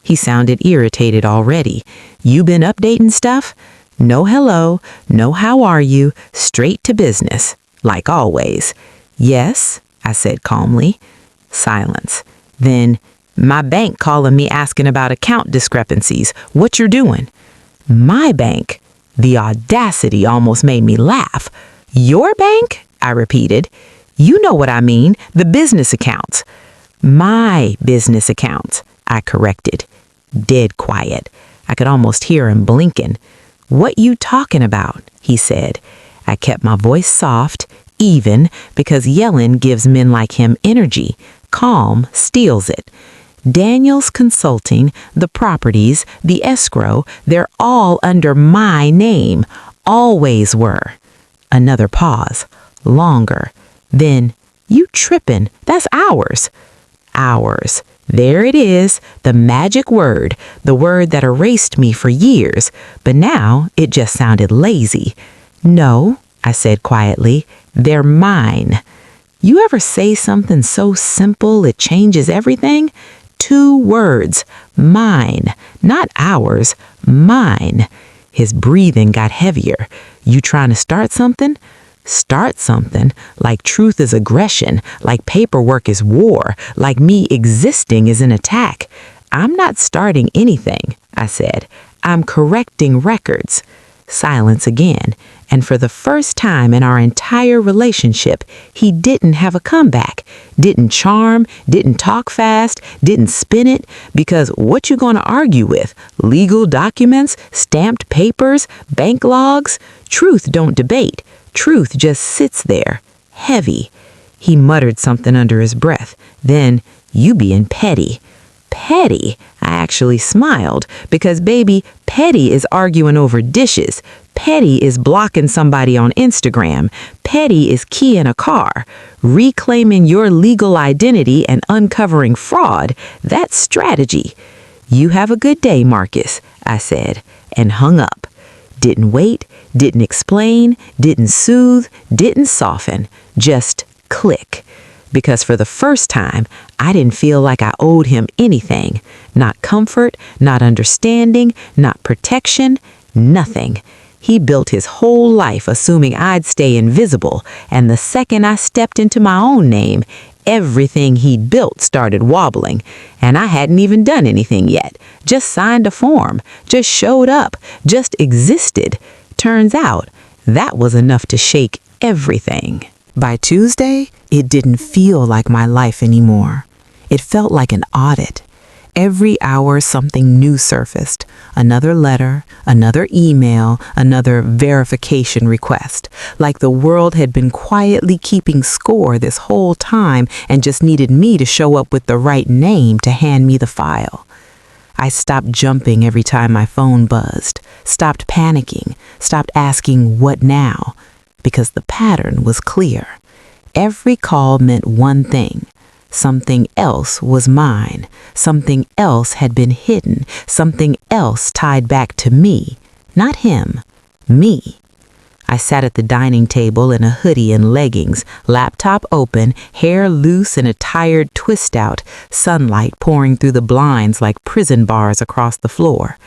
He sounded irritated already. "You been updating stuff?" No hello, no how are you, straight to business. Like always. "Yes," I said calmly. Silence. Then, "My bank calling me asking about account discrepancies. What you're doing?" "My bank?" The audacity almost made me laugh. "Your bank?" I repeated. "You know what I mean, the business accounts." "My business accounts," I corrected. Dead quiet. I could almost hear him blinking. "What you talking about?" he said. I kept my voice soft, even, because yelling gives men like him energy. Calm steals it. Daniels Consulting, the properties, the escrow, they're all under my name. Always were. Another pause. Longer. Then, "You trippin', that's ours." Ours. There it is, the magic word, the word that erased me for years, but now it just sounded lazy. "No," I said quietly, "they're mine." You ever say something so simple it changes everything? 2 words, mine, not ours, mine. His breathing got heavier. You trying to start something? Start something, like truth is aggression, like paperwork is war, like me existing is an attack. I'm not starting anything, I said. I'm correcting records. Silence again, and for the first time in our entire relationship, he didn't have a comeback, didn't charm, didn't talk fast, didn't spin it, because what you gonna argue with? Legal documents, stamped papers, bank logs? Truth don't debate. Truth just sits there, heavy. He muttered something under his breath. Then, "You being petty." Petty? I actually smiled, because baby, petty is arguing over dishes. Petty is blocking somebody on Instagram. Petty is keying a car. Reclaiming your legal identity and uncovering fraud, that's strategy. "You have a good day, Marcus," I said, and hung up. Didn't wait, didn't explain, didn't soothe, didn't soften, just click. Because for the first time, I didn't feel like I owed him anything. Not comfort, not understanding, not protection, nothing. He built his whole life assuming I'd stay invisible, and the second I stepped into my own name, everything he'd built started wobbling. And I hadn't even done anything yet. Just signed a form, just showed up, just existed. Turns out, that was enough to shake everything. By Tuesday, it didn't feel like my life anymore. It felt like an audit. Every hour something new surfaced. Another letter, another email, another verification request. Like the world had been quietly keeping score this whole time and just needed me to show up with the right name to hand me the file. I stopped jumping every time my phone buzzed, stopped panicking, stopped asking what now, because the pattern was clear. Every call meant one thing. Something else was mine. Something else had been hidden. Something else tied back to me. Not him. Me. I sat at the dining table in a hoodie and leggings, laptop open, hair loose in a tired twist out, sunlight pouring through the blinds like prison bars across the floor.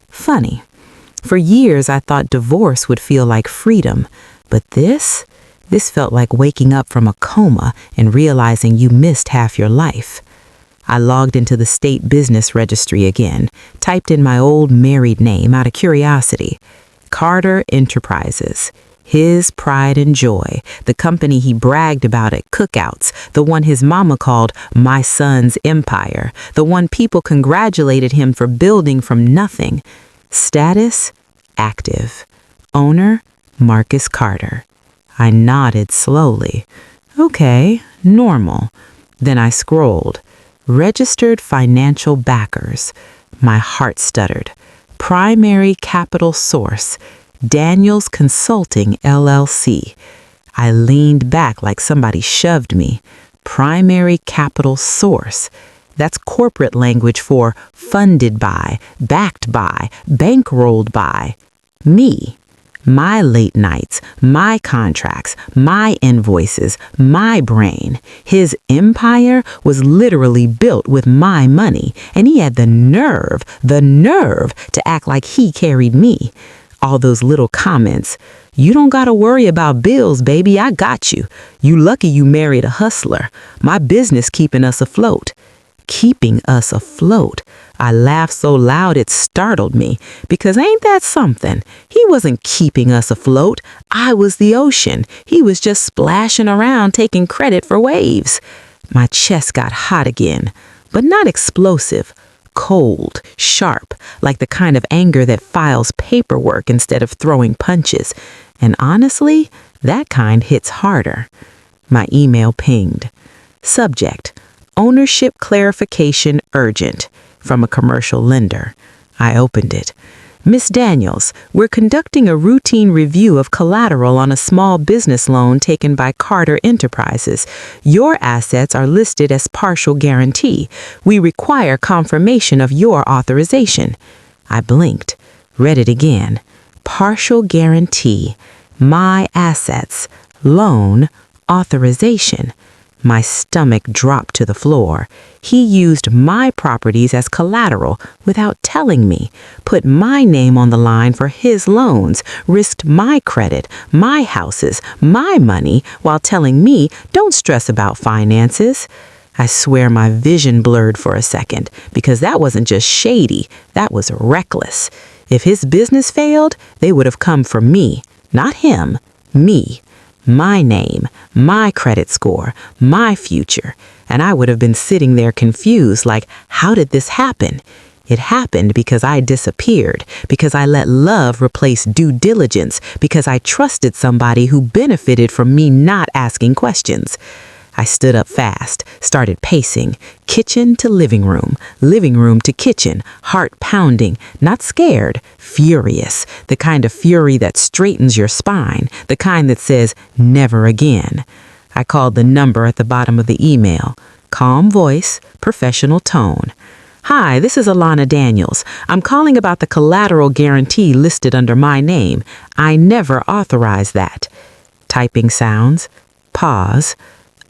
Funny. For years I thought divorce would feel like freedom, but this felt like waking up from a coma and realizing you missed half your life. I logged into the state business registry again, typed in my old married name out of curiosity. Carter Enterprises. His pride and joy, the company he bragged about at cookouts, the one his mama called my son's empire, the one people congratulated him for building from nothing. Status, active. Owner, Marcus Carter. I nodded slowly. Okay, normal. Then I scrolled. Registered financial backers. My heart stuttered. Primary capital source, Daniels Consulting, LLC. I leaned back like somebody shoved me. Primary capital source. That's corporate language for funded by, backed by, bankrolled by. Me. My late nights, my contracts, my invoices, my brain. His empire was literally built with my money, and he had the nerve to act like he carried me. All those little comments. You don't gotta worry about bills, baby, I got you. You lucky you married a hustler. My business keeping us afloat. Keeping us afloat. I laughed so loud it startled me, because ain't that something? He wasn't keeping us afloat. I was the ocean. He was just splashing around taking credit for waves. My chest got hot again, but not explosive. Cold, sharp, like the kind of anger that files paperwork instead of throwing punches. And honestly, that kind hits harder. My email pinged. Subject: Ownership clarification urgent. From a commercial lender. I opened it. Miss Daniels, we're conducting a routine review of collateral on a small business loan taken by Carter Enterprises. Your assets are listed as partial guarantee. We require confirmation of your authorization. I blinked, read it again. Partial guarantee. My assets. Loan. Authorization. My stomach dropped to the floor. He used my properties as collateral without telling me, put my name on the line for his loans, risked my credit, my houses, my money, while telling me, don't stress about finances. I swear my vision blurred for a second, because that wasn't just shady, that was reckless. If his business failed, they would have come for me, not him, me. My name, my credit score, my future. And I would have been sitting there confused, like, how did this happen? It happened because I disappeared, because I let love replace due diligence, because I trusted somebody who benefited from me not asking questions. I stood up fast, started pacing, kitchen to living room to kitchen, heart pounding, not scared, furious, the kind of fury that straightens your spine, the kind that says, never again. I called the number at the bottom of the email. Calm voice, professional tone. Hi, this is Alana Daniels. I'm calling about the collateral guarantee listed under my name. I never authorized that. Typing sounds. Pause.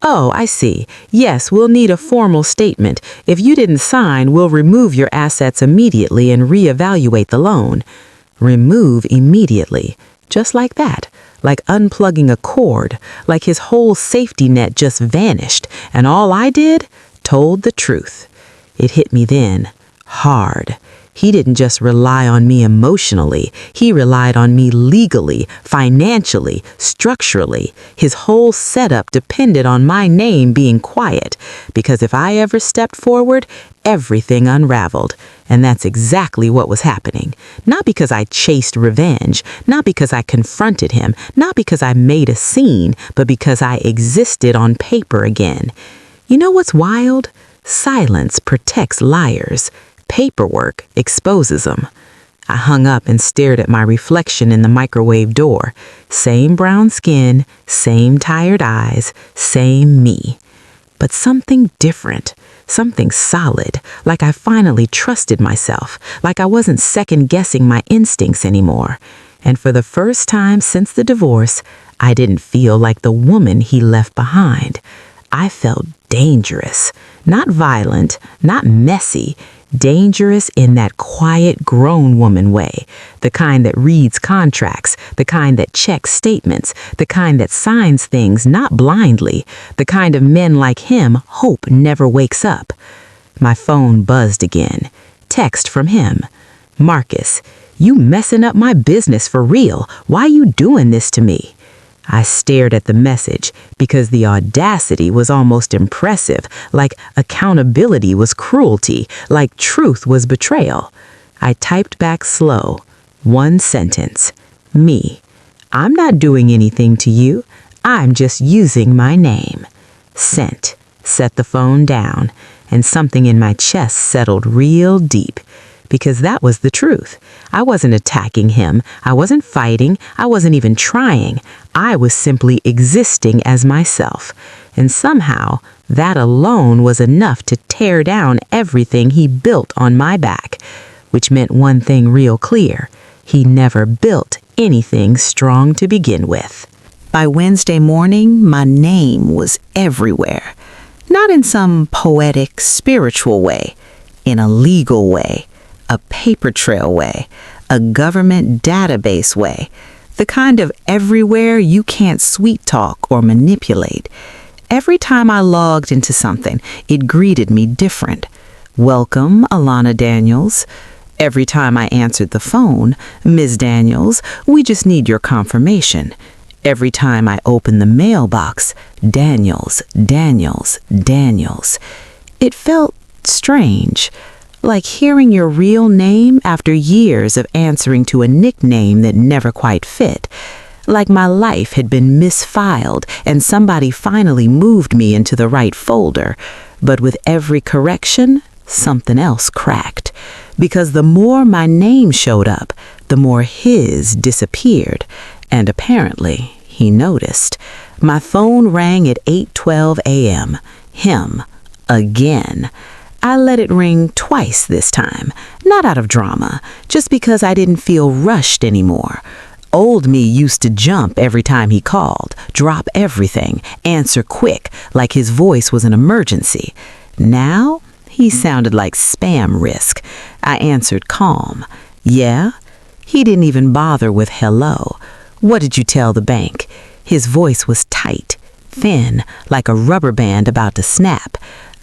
Oh, I see. Yes, we'll need a formal statement. If you didn't sign, we'll remove your assets immediately and reevaluate the loan. Remove immediately. Just like that. Like unplugging a cord. Like his whole safety net just vanished. And all I did? Told the truth. It hit me then. Hard. He didn't just rely on me emotionally. He relied on me legally, financially, structurally. His whole setup depended on my name being quiet, because if I ever stepped forward, everything unraveled. And that's exactly what was happening. Not because I chased revenge, not because I confronted him, not because I made a scene, but because I existed on paper again. You know what's wild? Silence protects liars. Paperwork exposes them. I hung up and stared at my reflection in the microwave door. Same brown skin, same tired eyes, same me. But something different, something solid, like I finally trusted myself, like I wasn't second-guessing my instincts anymore. And for the first time since the divorce, I didn't feel like the woman he left behind. I felt dangerous, not violent, not messy, dangerous in that quiet grown woman way, the kind that reads contracts, the kind that checks statements, the kind that signs things not blindly, the kind of men like him hope never wakes up. My phone buzzed again. Text from him. Marcus, you messing up my business for real. Why you doing this to me? I stared at the message because the audacity was almost impressive, like accountability was cruelty, like truth was betrayal. I typed back slow. One sentence. Me. I'm not doing anything to you. I'm just using my name. Sent. Set the phone down, and something in my chest settled real deep. Because that was the truth. I wasn't attacking him. I wasn't fighting. I wasn't even trying. I was simply existing as myself. And somehow, that alone was enough to tear down everything he built on my back. Which meant one thing real clear. He never built anything strong to begin with. By Wednesday morning, my name was everywhere. Not in some poetic, spiritual way. In a legal way. A paper trail way, a government database way, the kind of everywhere you can't sweet talk or manipulate. Every time I logged into something, it greeted me different. Welcome, Alana Daniels. Every time I answered the phone, Ms. Daniels, we just need your confirmation. Every time I opened the mailbox, Daniels, Daniels, Daniels. It felt strange. Like hearing your real name after years of answering to a nickname that never quite fit. Like my life had been misfiled and somebody finally moved me into the right folder. But with every correction, something else cracked. Because the more my name showed up, the more his disappeared. And apparently, he noticed. My phone rang at 8:12 a.m. Him. Again. I let it ring twice this time, not out of drama, just because I didn't feel rushed anymore. Old me used to jump every time he called, drop everything, answer quick, like his voice was an emergency. Now, he sounded like spam risk. I answered calm. Yeah? He didn't even bother with hello. What did you tell the bank? His voice was tight, thin, like a rubber band about to snap.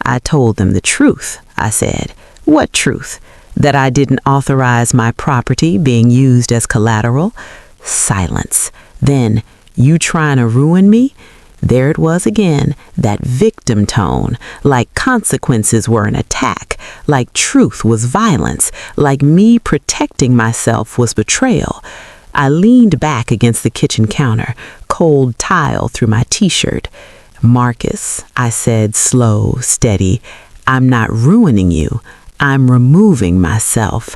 I told them the truth, I said. What truth? That I didn't authorize my property being used as collateral? Silence. Then, you trying to ruin me? There it was again, that victim tone, like consequences were an attack, like truth was violence, like me protecting myself was betrayal. I leaned back against the kitchen counter, cold tile through my t-shirt. Marcus, I said, slow, steady, I'm not ruining you. I'm removing myself.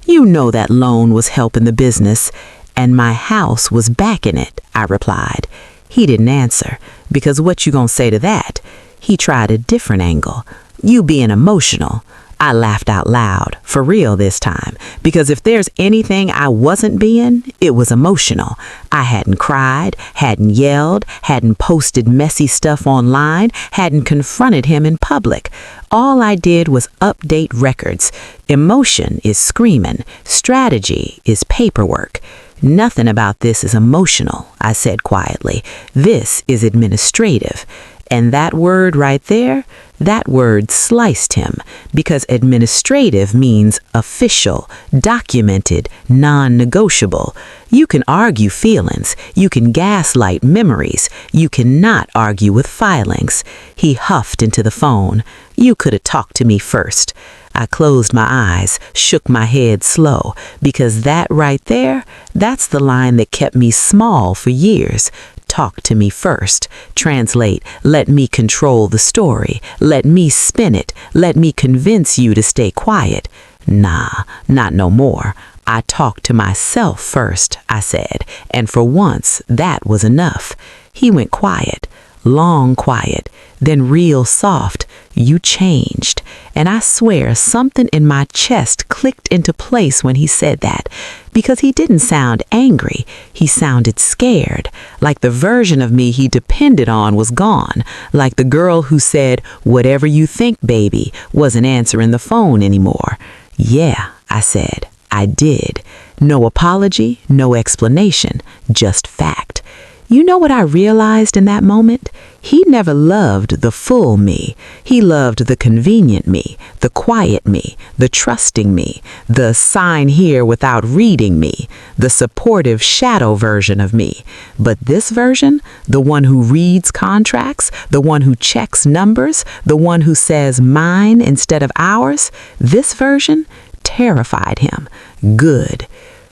You know that loan was helping the business, and my house was backing it, I replied. He didn't answer, because what you gonna say to that? He tried a different angle. You being emotional. I laughed out loud, for real this time, because if there's anything I wasn't being, it was emotional. I hadn't cried, hadn't yelled, hadn't posted messy stuff online, hadn't confronted him in public. All I did was update records. Emotion is screaming. Strategy is paperwork. Nothing about this is emotional, I said quietly. This is administrative. And that word right there, that word sliced him, because administrative means official, documented, non-negotiable. You can argue feelings, you can gaslight memories, you cannot argue with filings. He huffed into the phone. You could have talked to me first. I closed my eyes, shook my head slow, because that right there, that's the line that kept me small for years. Talk to me first. Translate, let me control the story. Let me spin it. Let me convince you to stay quiet. Nah, not no more. I talked to myself first, I said, and for once that was enough. He went quiet, long quiet, then real soft. You changed. And I swear something in my chest clicked into place when he said that, because he didn't sound angry. He sounded scared, like the version of me he depended on was gone, like the girl who said, "Whatever you think, baby," wasn't answering the phone anymore. "Yeah," I said. I did. No apology, no explanation, just fact. You know what I realized in that moment? He never loved the full me. He loved the convenient me, the quiet me, the trusting me, the sign here without reading me, the supportive shadow version of me. But this version, the one who reads contracts, the one who checks numbers, the one who says mine instead of ours, this version terrified him. Good.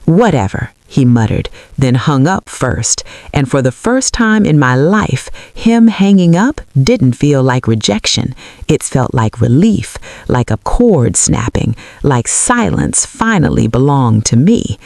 "Whatever," he muttered, then hung up first. And for the first time in my life, him hanging up didn't feel like rejection. It felt like relief, like a cord snapping, like silence finally belonged to me.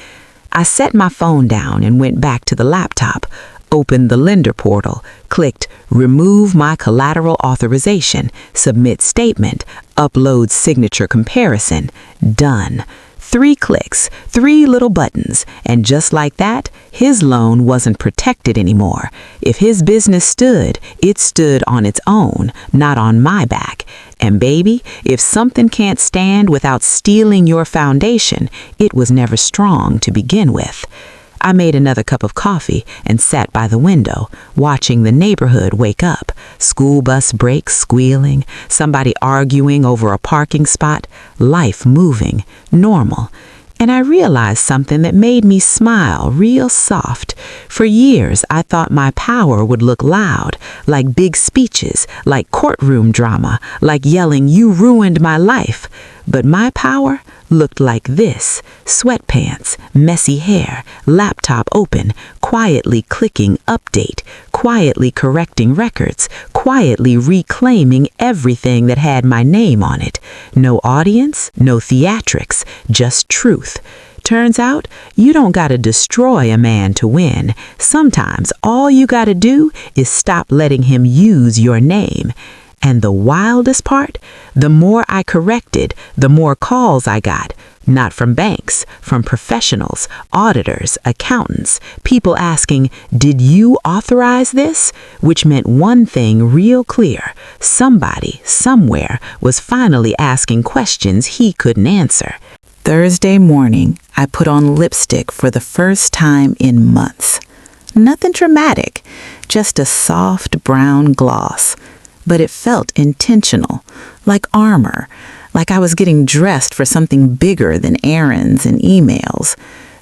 I set my phone down and went back to the laptop, opened the lender portal, clicked remove my collateral authorization, submit statement, upload signature comparison. Done. 3 clicks, 3 little buttons, and just like that, his loan wasn't protected anymore. If his business stood, it stood on its own, not on my back. And baby, if something can't stand without stealing your foundation, it was never strong to begin with. I made another cup of coffee and sat by the window, watching the neighborhood wake up. School bus brakes squealing, somebody arguing over a parking spot, life moving, normal. And I realized something that made me smile real soft. For years, I thought my power would look loud, like big speeches, like courtroom drama, like yelling, "You ruined my life." But my power looked like this: sweatpants, messy hair, laptop open, quietly clicking update, quietly correcting records, quietly reclaiming everything that had my name on it. No audience, no theatrics, just truth. Turns out, you don't gotta destroy a man to win. Sometimes all you gotta do is stop letting him use your name. And the wildest part, the more I corrected, the more calls I got. Not from banks, from professionals, auditors, accountants, people asking, "Did you authorize this?" Which meant one thing real clear: somebody, somewhere, was finally asking questions he couldn't answer. Thursday morning, I put on lipstick for the first time in months. Nothing dramatic, just a soft brown gloss. But it felt intentional, like armor, like I was getting dressed for something bigger than errands and emails.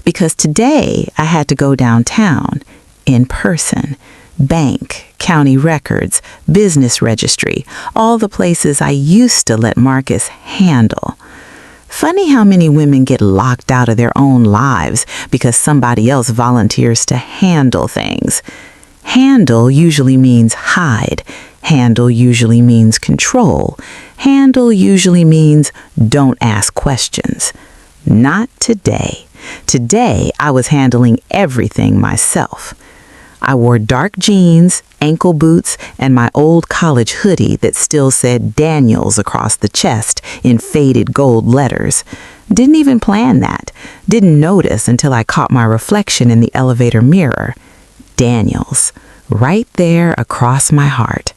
Because today I had to go downtown, in person, bank, county records, business registry, all the places I used to let Marcus handle. Funny how many women get locked out of their own lives because somebody else volunteers to handle things. Handle usually means hide. Handle usually means control. Handle usually means don't ask questions. Not today. Today, I was handling everything myself. I wore dark jeans, ankle boots, and my old college hoodie that still said Daniels across the chest in faded gold letters. Didn't even plan that. Didn't notice until I caught my reflection in the elevator mirror. Daniels, right there across my heart.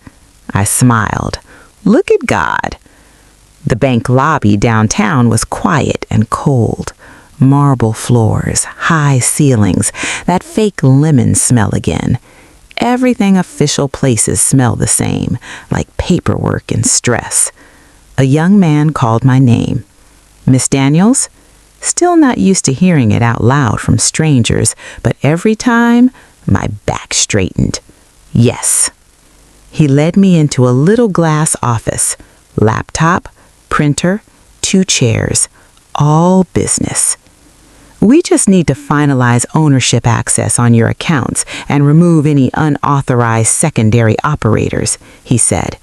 I smiled. Look at God. The bank lobby downtown was quiet and cold. Marble floors, high ceilings, that fake lemon smell again. Everything official places smell the same, like paperwork and stress. A young man called my name. "Miss Daniels?" Still not used to hearing it out loud from strangers, but every time, my back straightened. "Yes." He led me into a little glass office. Laptop, printer, 2 chairs, all business. "We just need to finalize ownership access on your accounts and remove any unauthorized secondary operators," he said.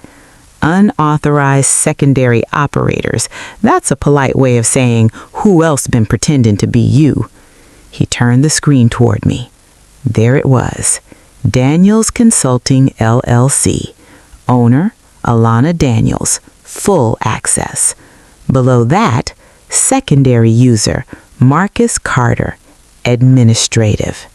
Unauthorized secondary operators. That's a polite way of saying, who else been pretending to be you? He turned the screen toward me. There it was. Daniels Consulting, LLC. Owner, Alana Daniels. Full access. Below that, secondary user, Marcus Carter. Administrative.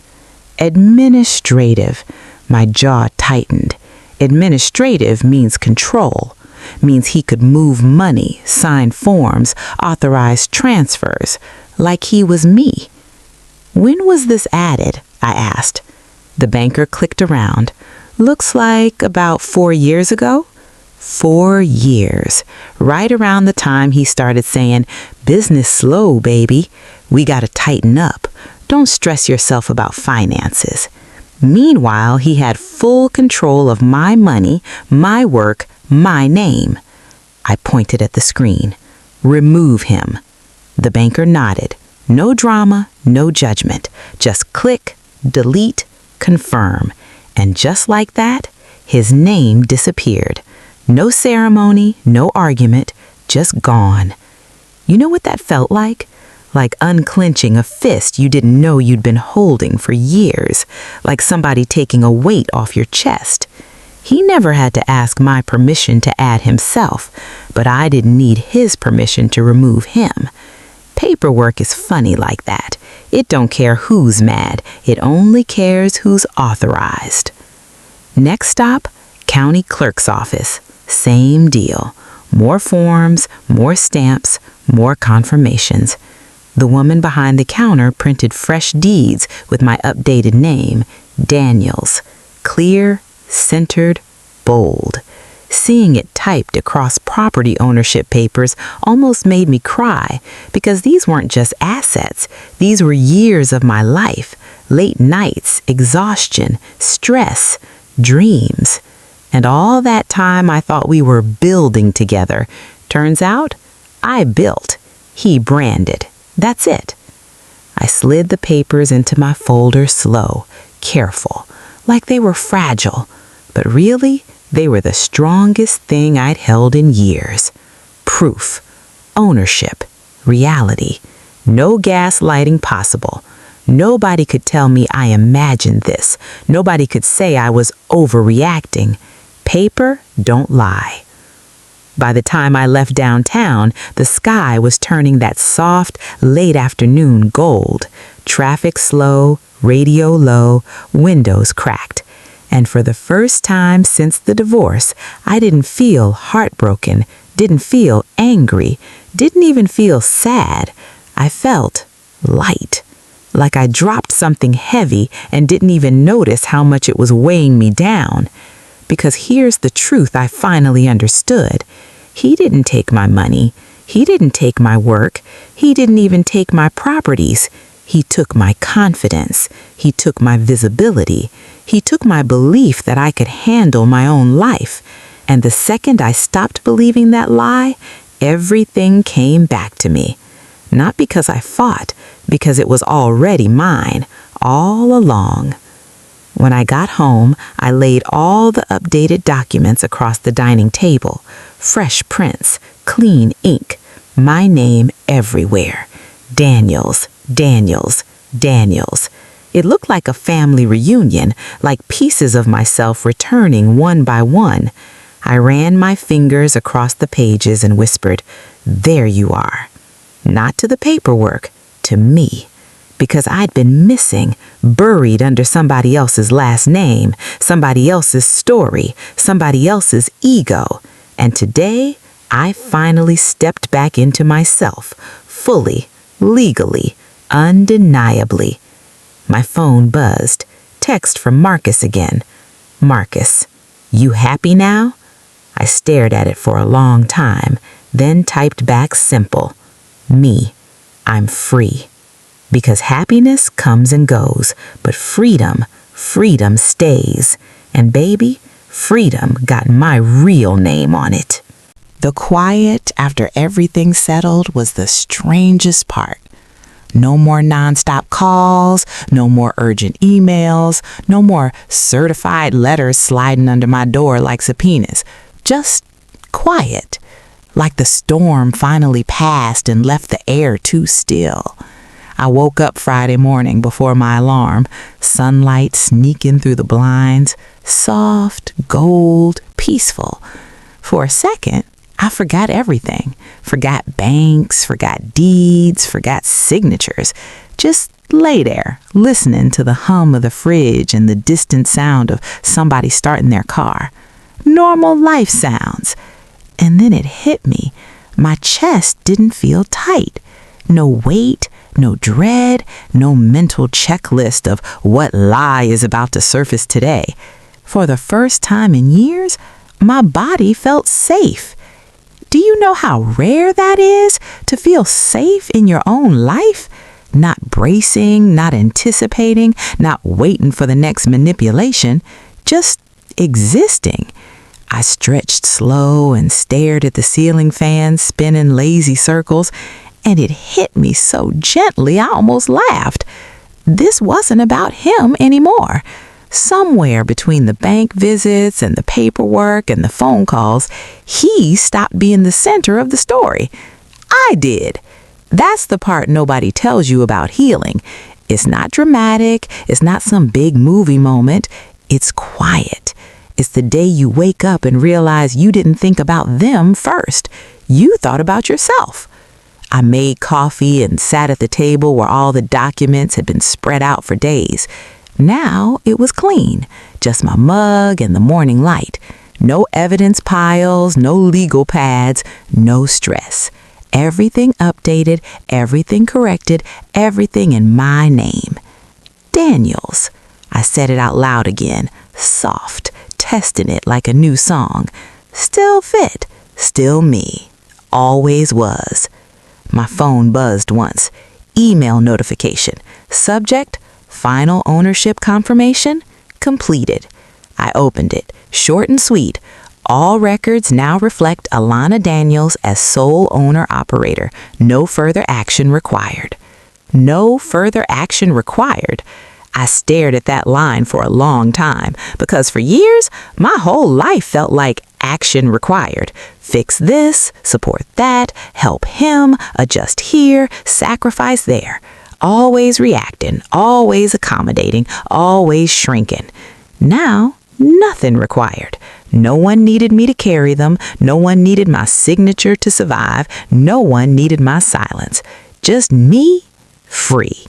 Administrative. My jaw tightened. Administrative means control, means he could move money, sign forms, authorize transfers, like he was me. When was this added? I asked. The banker clicked around. Looks like about 4 years ago. 4 years. Right around the time he started saying, business slow, baby. We gotta tighten up. Don't stress yourself about finances. Meanwhile, he had full control of my money, my work, my name. I pointed at the screen. Remove him. The banker nodded. No drama, no judgment. Just click, delete, confirm. And just like that, his name disappeared. No ceremony, no argument, just gone. You know what that felt like? Like unclenching a fist you didn't know you'd been holding for years, like somebody taking a weight off your chest. He never had to ask my permission to add himself, but I didn't need his permission to remove him. Paperwork is funny like that. It don't care who's mad, it only cares who's authorized. Next stop, county clerk's office. Same deal. More forms, more stamps, more confirmations. The woman behind the counter printed fresh deeds with my updated name, Daniels. Clear, centered, bold. Seeing it typed across property ownership papers almost made me cry, because these weren't just assets. These were years of my life, late nights, exhaustion, stress, dreams. And all that time I thought we were building together. Turns out, I built. He branded. That's it. I slid the papers into my folder slow, careful, like they were fragile. But really, they were the strongest thing I'd held in years. Proof, ownership, reality. No gaslighting possible. Nobody could tell me I imagined this. Nobody could say I was overreacting. Paper don't lie. By the time I left downtown, the sky was turning that soft, late afternoon gold. Traffic slow, radio low, windows cracked. And for the first time since the divorce, I didn't feel heartbroken, didn't feel angry, didn't even feel sad. I felt light, like I dropped something heavy and didn't even notice how much it was weighing me down. Because here's the truth I finally understood. He didn't take my money. He didn't take my work. He didn't even take my properties. He took my confidence. He took my visibility. He took my belief that I could handle my own life. And the second I stopped believing that lie, everything came back to me. Not because I fought, because it was already mine, all along. When I got home, I laid all the updated documents across the dining table. Fresh prints, clean ink, my name everywhere. Daniels, Daniels, Daniels. It looked like a family reunion, like pieces of myself returning one by one. I ran my fingers across the pages and whispered, "There you are." Not to the paperwork, to me. Because I'd been missing, buried under somebody else's last name, somebody else's story, somebody else's ego. And today, I finally stepped back into myself, fully, legally, undeniably. My phone buzzed. Text from Marcus again. "Marcus, you happy now?" I stared at it for a long time, then typed back simple. "Me, I'm free." Because happiness comes and goes, but freedom stays. And baby, freedom got my real name on it. The quiet after everything settled was the strangest part. No more nonstop calls, no more urgent emails, no more certified letters sliding under my door like subpoenas. Just quiet, like the storm finally passed and left the air too still. I woke up Friday morning before my alarm, sunlight sneaking through the blinds, soft, gold, peaceful. For a second, I forgot everything. Forgot banks, forgot deeds, forgot signatures. Just lay there, listening to the hum of the fridge and the distant sound of somebody starting their car. Normal life sounds. And then it hit me. My chest didn't feel tight. No weight, no dread, no mental checklist of what lie is about to surface today. For the first time in years, my body felt safe. Do you know how rare that is, to feel safe in your own life? Not bracing, not anticipating, not waiting for the next manipulation, just existing. I stretched slow and stared at the ceiling fan spinning lazy circles, and it hit me so gently I almost laughed. This wasn't about him anymore. Somewhere between the bank visits and the paperwork and the phone calls, he stopped being the center of the story. I did. That's the part nobody tells you about healing. It's not dramatic. It's not some big movie moment. It's quiet. It's the day you wake up and realize you didn't think about them first. You thought about yourself. I made coffee and sat at the table where all the documents had been spread out for days. Now it was clean, just my mug and the morning light. No evidence piles, no legal pads, no stress. Everything updated, everything corrected, everything in my name. Daniels. I said it out loud again, soft, testing it like a new song. Still fit, still me. Always was. My phone buzzed once. Email notification. Subject, final ownership confirmation, completed. I opened it. Short and sweet. All records now reflect Alana Daniels as sole owner-operator. No further action required. No further action required. I stared at that line for a long time because for years, my whole life felt like action required. Fix this, support that, help him, adjust here, sacrifice there. Always reacting, always accommodating, always shrinking. Now, nothing required. No one needed me to carry them. No one needed my signature to survive. No one needed my silence. Just me, free.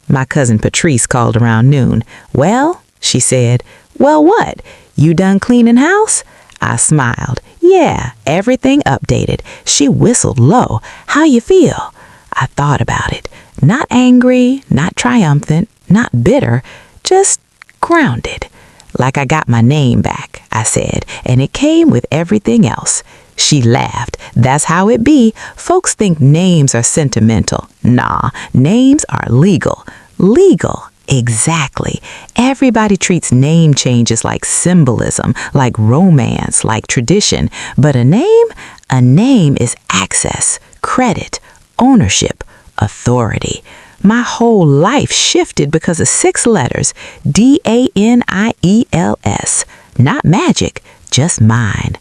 My cousin Patrice called around noon. "Well," she said. "Well, what? You done cleaning house?" I smiled. "Yeah, everything updated." She whistled low. "How you feel?" I thought about it. Not angry, not triumphant, not bitter, just grounded. "Like I got my name back," I said, "and it came with everything else." She laughed. "That's how it be. Folks think names are sentimental. Nah, names are legal. Legal. Exactly. Everybody treats name changes like symbolism, like romance, like tradition. But a name is access, credit, ownership, authority. My whole life shifted because of 6 letters, Daniels. Not magic, just mine.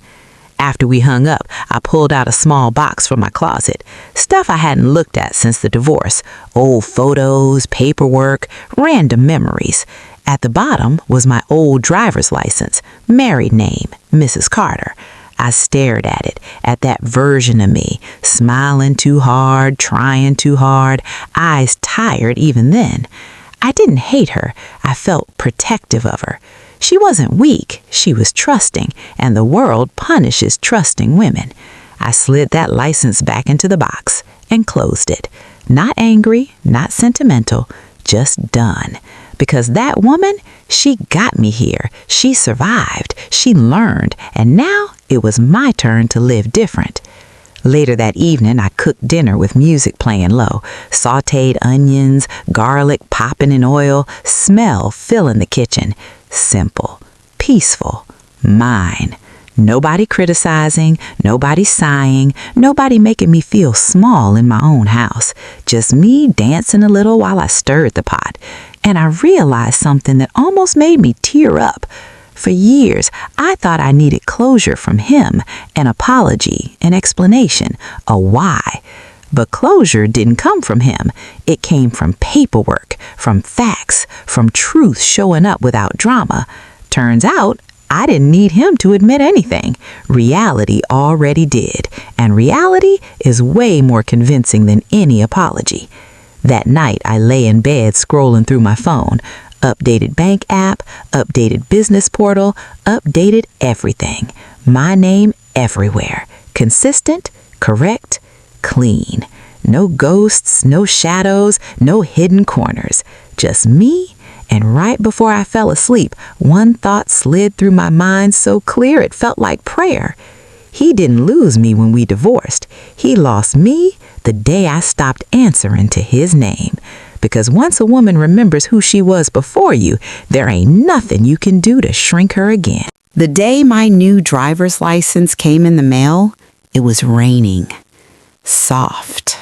After we hung up, I pulled out a small box from my closet. Stuff I hadn't looked at since the divorce. Old photos, paperwork, random memories. At the bottom was my old driver's license, married name, Mrs. Carter. I stared at that version of me, smiling too hard, trying too hard, eyes tired even then. I didn't hate her. I felt protective of her. She wasn't weak, she was trusting, and the world punishes trusting women. I slid that license back into the box and closed it. Not angry, not sentimental, just done. Because that woman, she got me here. She survived, she learned, and now it was my turn to live different. Later that evening, I cooked dinner with music playing low, sautéed onions, garlic popping in oil, smell filling the kitchen. Simple, peaceful, mine. Nobody criticizing, nobody sighing, nobody making me feel small in my own house. Just me dancing a little while I stirred the pot. And I realized something that almost made me tear up. For years, I thought I needed closure from him, an apology, an explanation, a why. But closure didn't come from him. It came from paperwork, from facts, from truth showing up without drama. Turns out, I didn't need him to admit anything. Reality already did, and reality is way more convincing than any apology. That night, I lay in bed scrolling through my phone. Updated bank app, updated business portal, updated everything. My name everywhere. Consistent, correct, clean. No ghosts, no shadows, no hidden corners. Just me. And right before I fell asleep, one thought slid through my mind so clear it felt like prayer. He didn't lose me when we divorced. He lost me the day I stopped answering to his name. Because once a woman remembers who she was before you, there ain't nothing you can do to shrink her again. The day my new driver's license came in the mail, it was raining. Soft,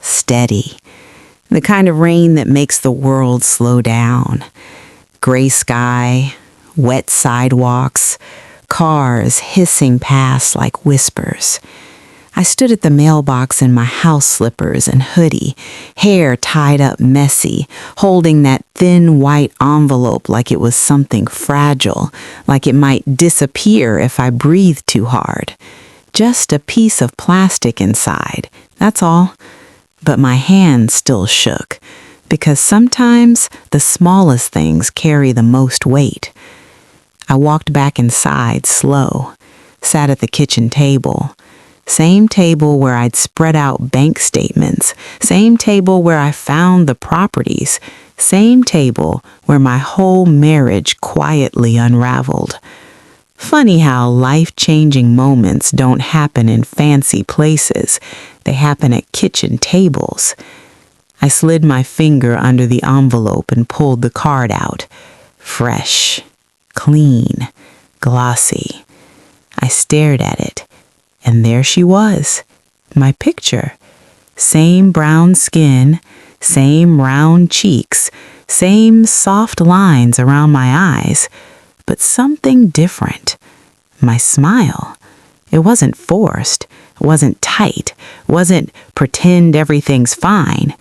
steady. The kind of rain that makes the world slow down. Gray sky, wet sidewalks, cars hissing past like whispers. I stood at the mailbox in my house slippers and hoodie, hair tied up messy, holding that thin white envelope like it was something fragile, like it might disappear if I breathed too hard. Just a piece of plastic inside, that's all. But my hand still shook, because sometimes the smallest things carry the most weight. I walked back inside slow, sat at the kitchen table. Same table where I'd spread out bank statements, same table where I found the properties, same table where my whole marriage quietly unraveled. Funny how life-changing moments don't happen in fancy places. They happen at kitchen tables. I slid my finger under the envelope and pulled the card out. Fresh, clean, glossy. I stared at it. And there she was, my picture. Same brown skin, same round cheeks, same soft lines around my eyes, but something different. My smile. It wasn't forced, it wasn't tight, wasn't pretend everything's fine.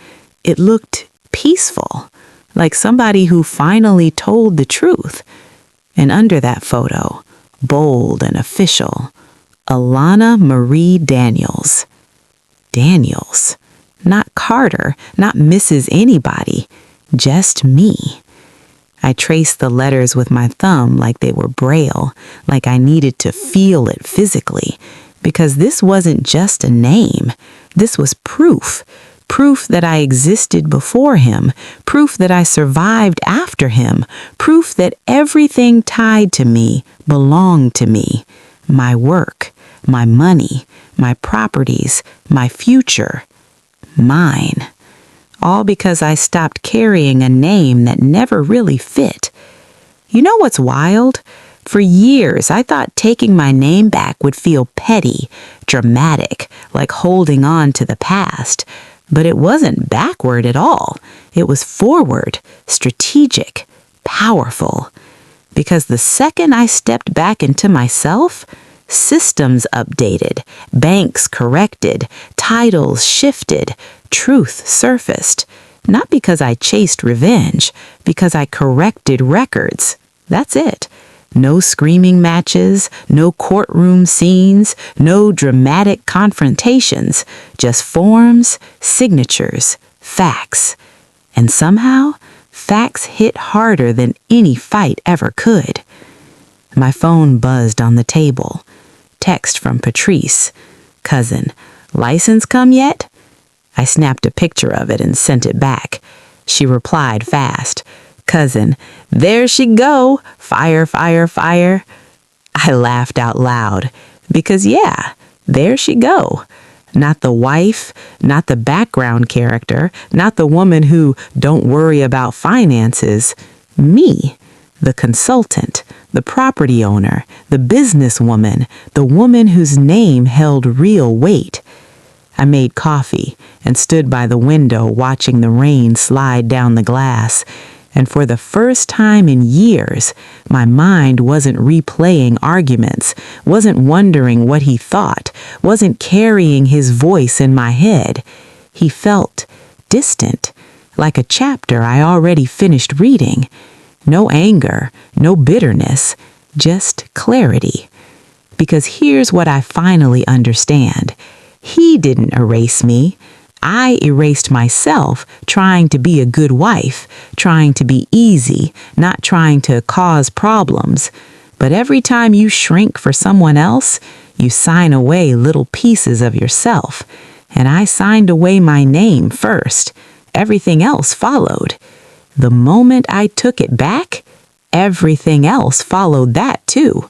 It looked peaceful, like somebody who finally told the truth. And under that photo, bold and official, Alana Marie Daniels. Daniels. Not Carter, not Mrs. Anybody, just me. I traced the letters with my thumb like they were braille, like I needed to feel it physically, because this wasn't just a name. This was proof. Proof that I existed before him, proof that I survived after him, proof that everything tied to me belonged to me. My work, my money, my properties, my future, mine. All because I stopped carrying a name that never really fit. You know what's wild? For years, I thought taking my name back would feel petty, dramatic, like holding on to the past. But it wasn't backward at all. It was forward, strategic, powerful. Because the second I stepped back into myself, systems updated, banks corrected, titles shifted, truth surfaced. Not because I chased revenge, because I corrected records. That's it. No screaming matches, no courtroom scenes, no dramatic confrontations, just forms, signatures, facts. And somehow, facts hit harder than any fight ever could. My phone buzzed on the table. Text from Patrice. Cousin, license come yet? I snapped a picture of it and sent it back. She replied fast. Cousin, there she go. Fire, fire, fire. I laughed out loud because yeah, there she go. Not the wife, not the background character, not the woman who don't worry about finances. Me, the consultant, the property owner, the businesswoman, the woman whose name held real weight. I made coffee and stood by the window watching the rain slide down the glass. And for the first time in years, my mind wasn't replaying arguments, wasn't wondering what he thought, wasn't carrying his voice in my head. He felt distant, like a chapter I already finished reading. No anger, no bitterness, just clarity. Because here's what I finally understand. He didn't erase me. I erased myself trying to be a good wife, trying to be easy, not trying to cause problems. But every time you shrink for someone else, you sign away little pieces of yourself. And I signed away my name first. Everything else followed. The moment I took it back, everything else followed that too.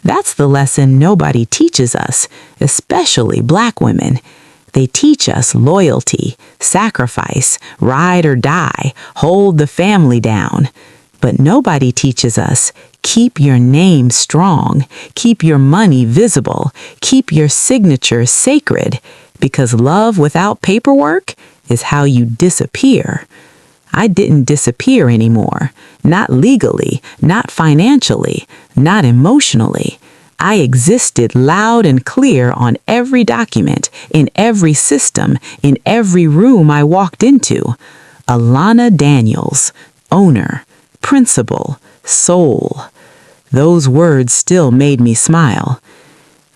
That's the lesson nobody teaches us, especially Black women. They teach us loyalty, sacrifice, ride or die, hold the family down. But nobody teaches us keep your name strong, keep your money visible, keep your signature sacred, because love without paperwork is how you disappear. I didn't disappear anymore, not legally, not financially, not emotionally. I existed loud and clear on every document, in every system, in every room I walked into. Alana Daniels, owner, principal, soul. Those words still made me smile.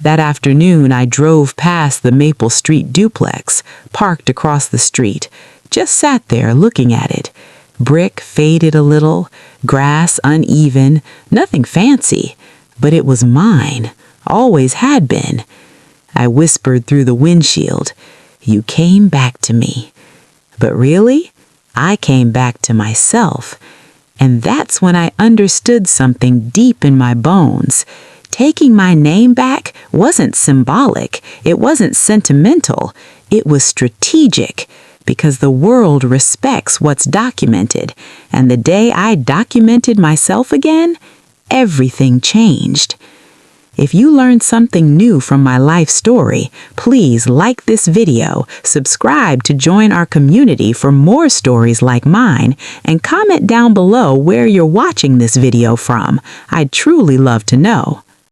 That afternoon, I drove past the Maple Street duplex, parked across the street, just sat there looking at it. Brick faded a little, grass uneven, nothing fancy. But it was mine, always had been. I whispered through the windshield, "You came back to me." But really, I came back to myself. And that's when I understood something deep in my bones. Taking my name back wasn't symbolic, it wasn't sentimental, it was strategic. Because the world respects what's documented. And the day I documented myself again, everything changed. If you learned something new from my life story, please like this video, subscribe to join our community for more stories like mine, and comment down below where you're watching this video from. I'd truly love to know.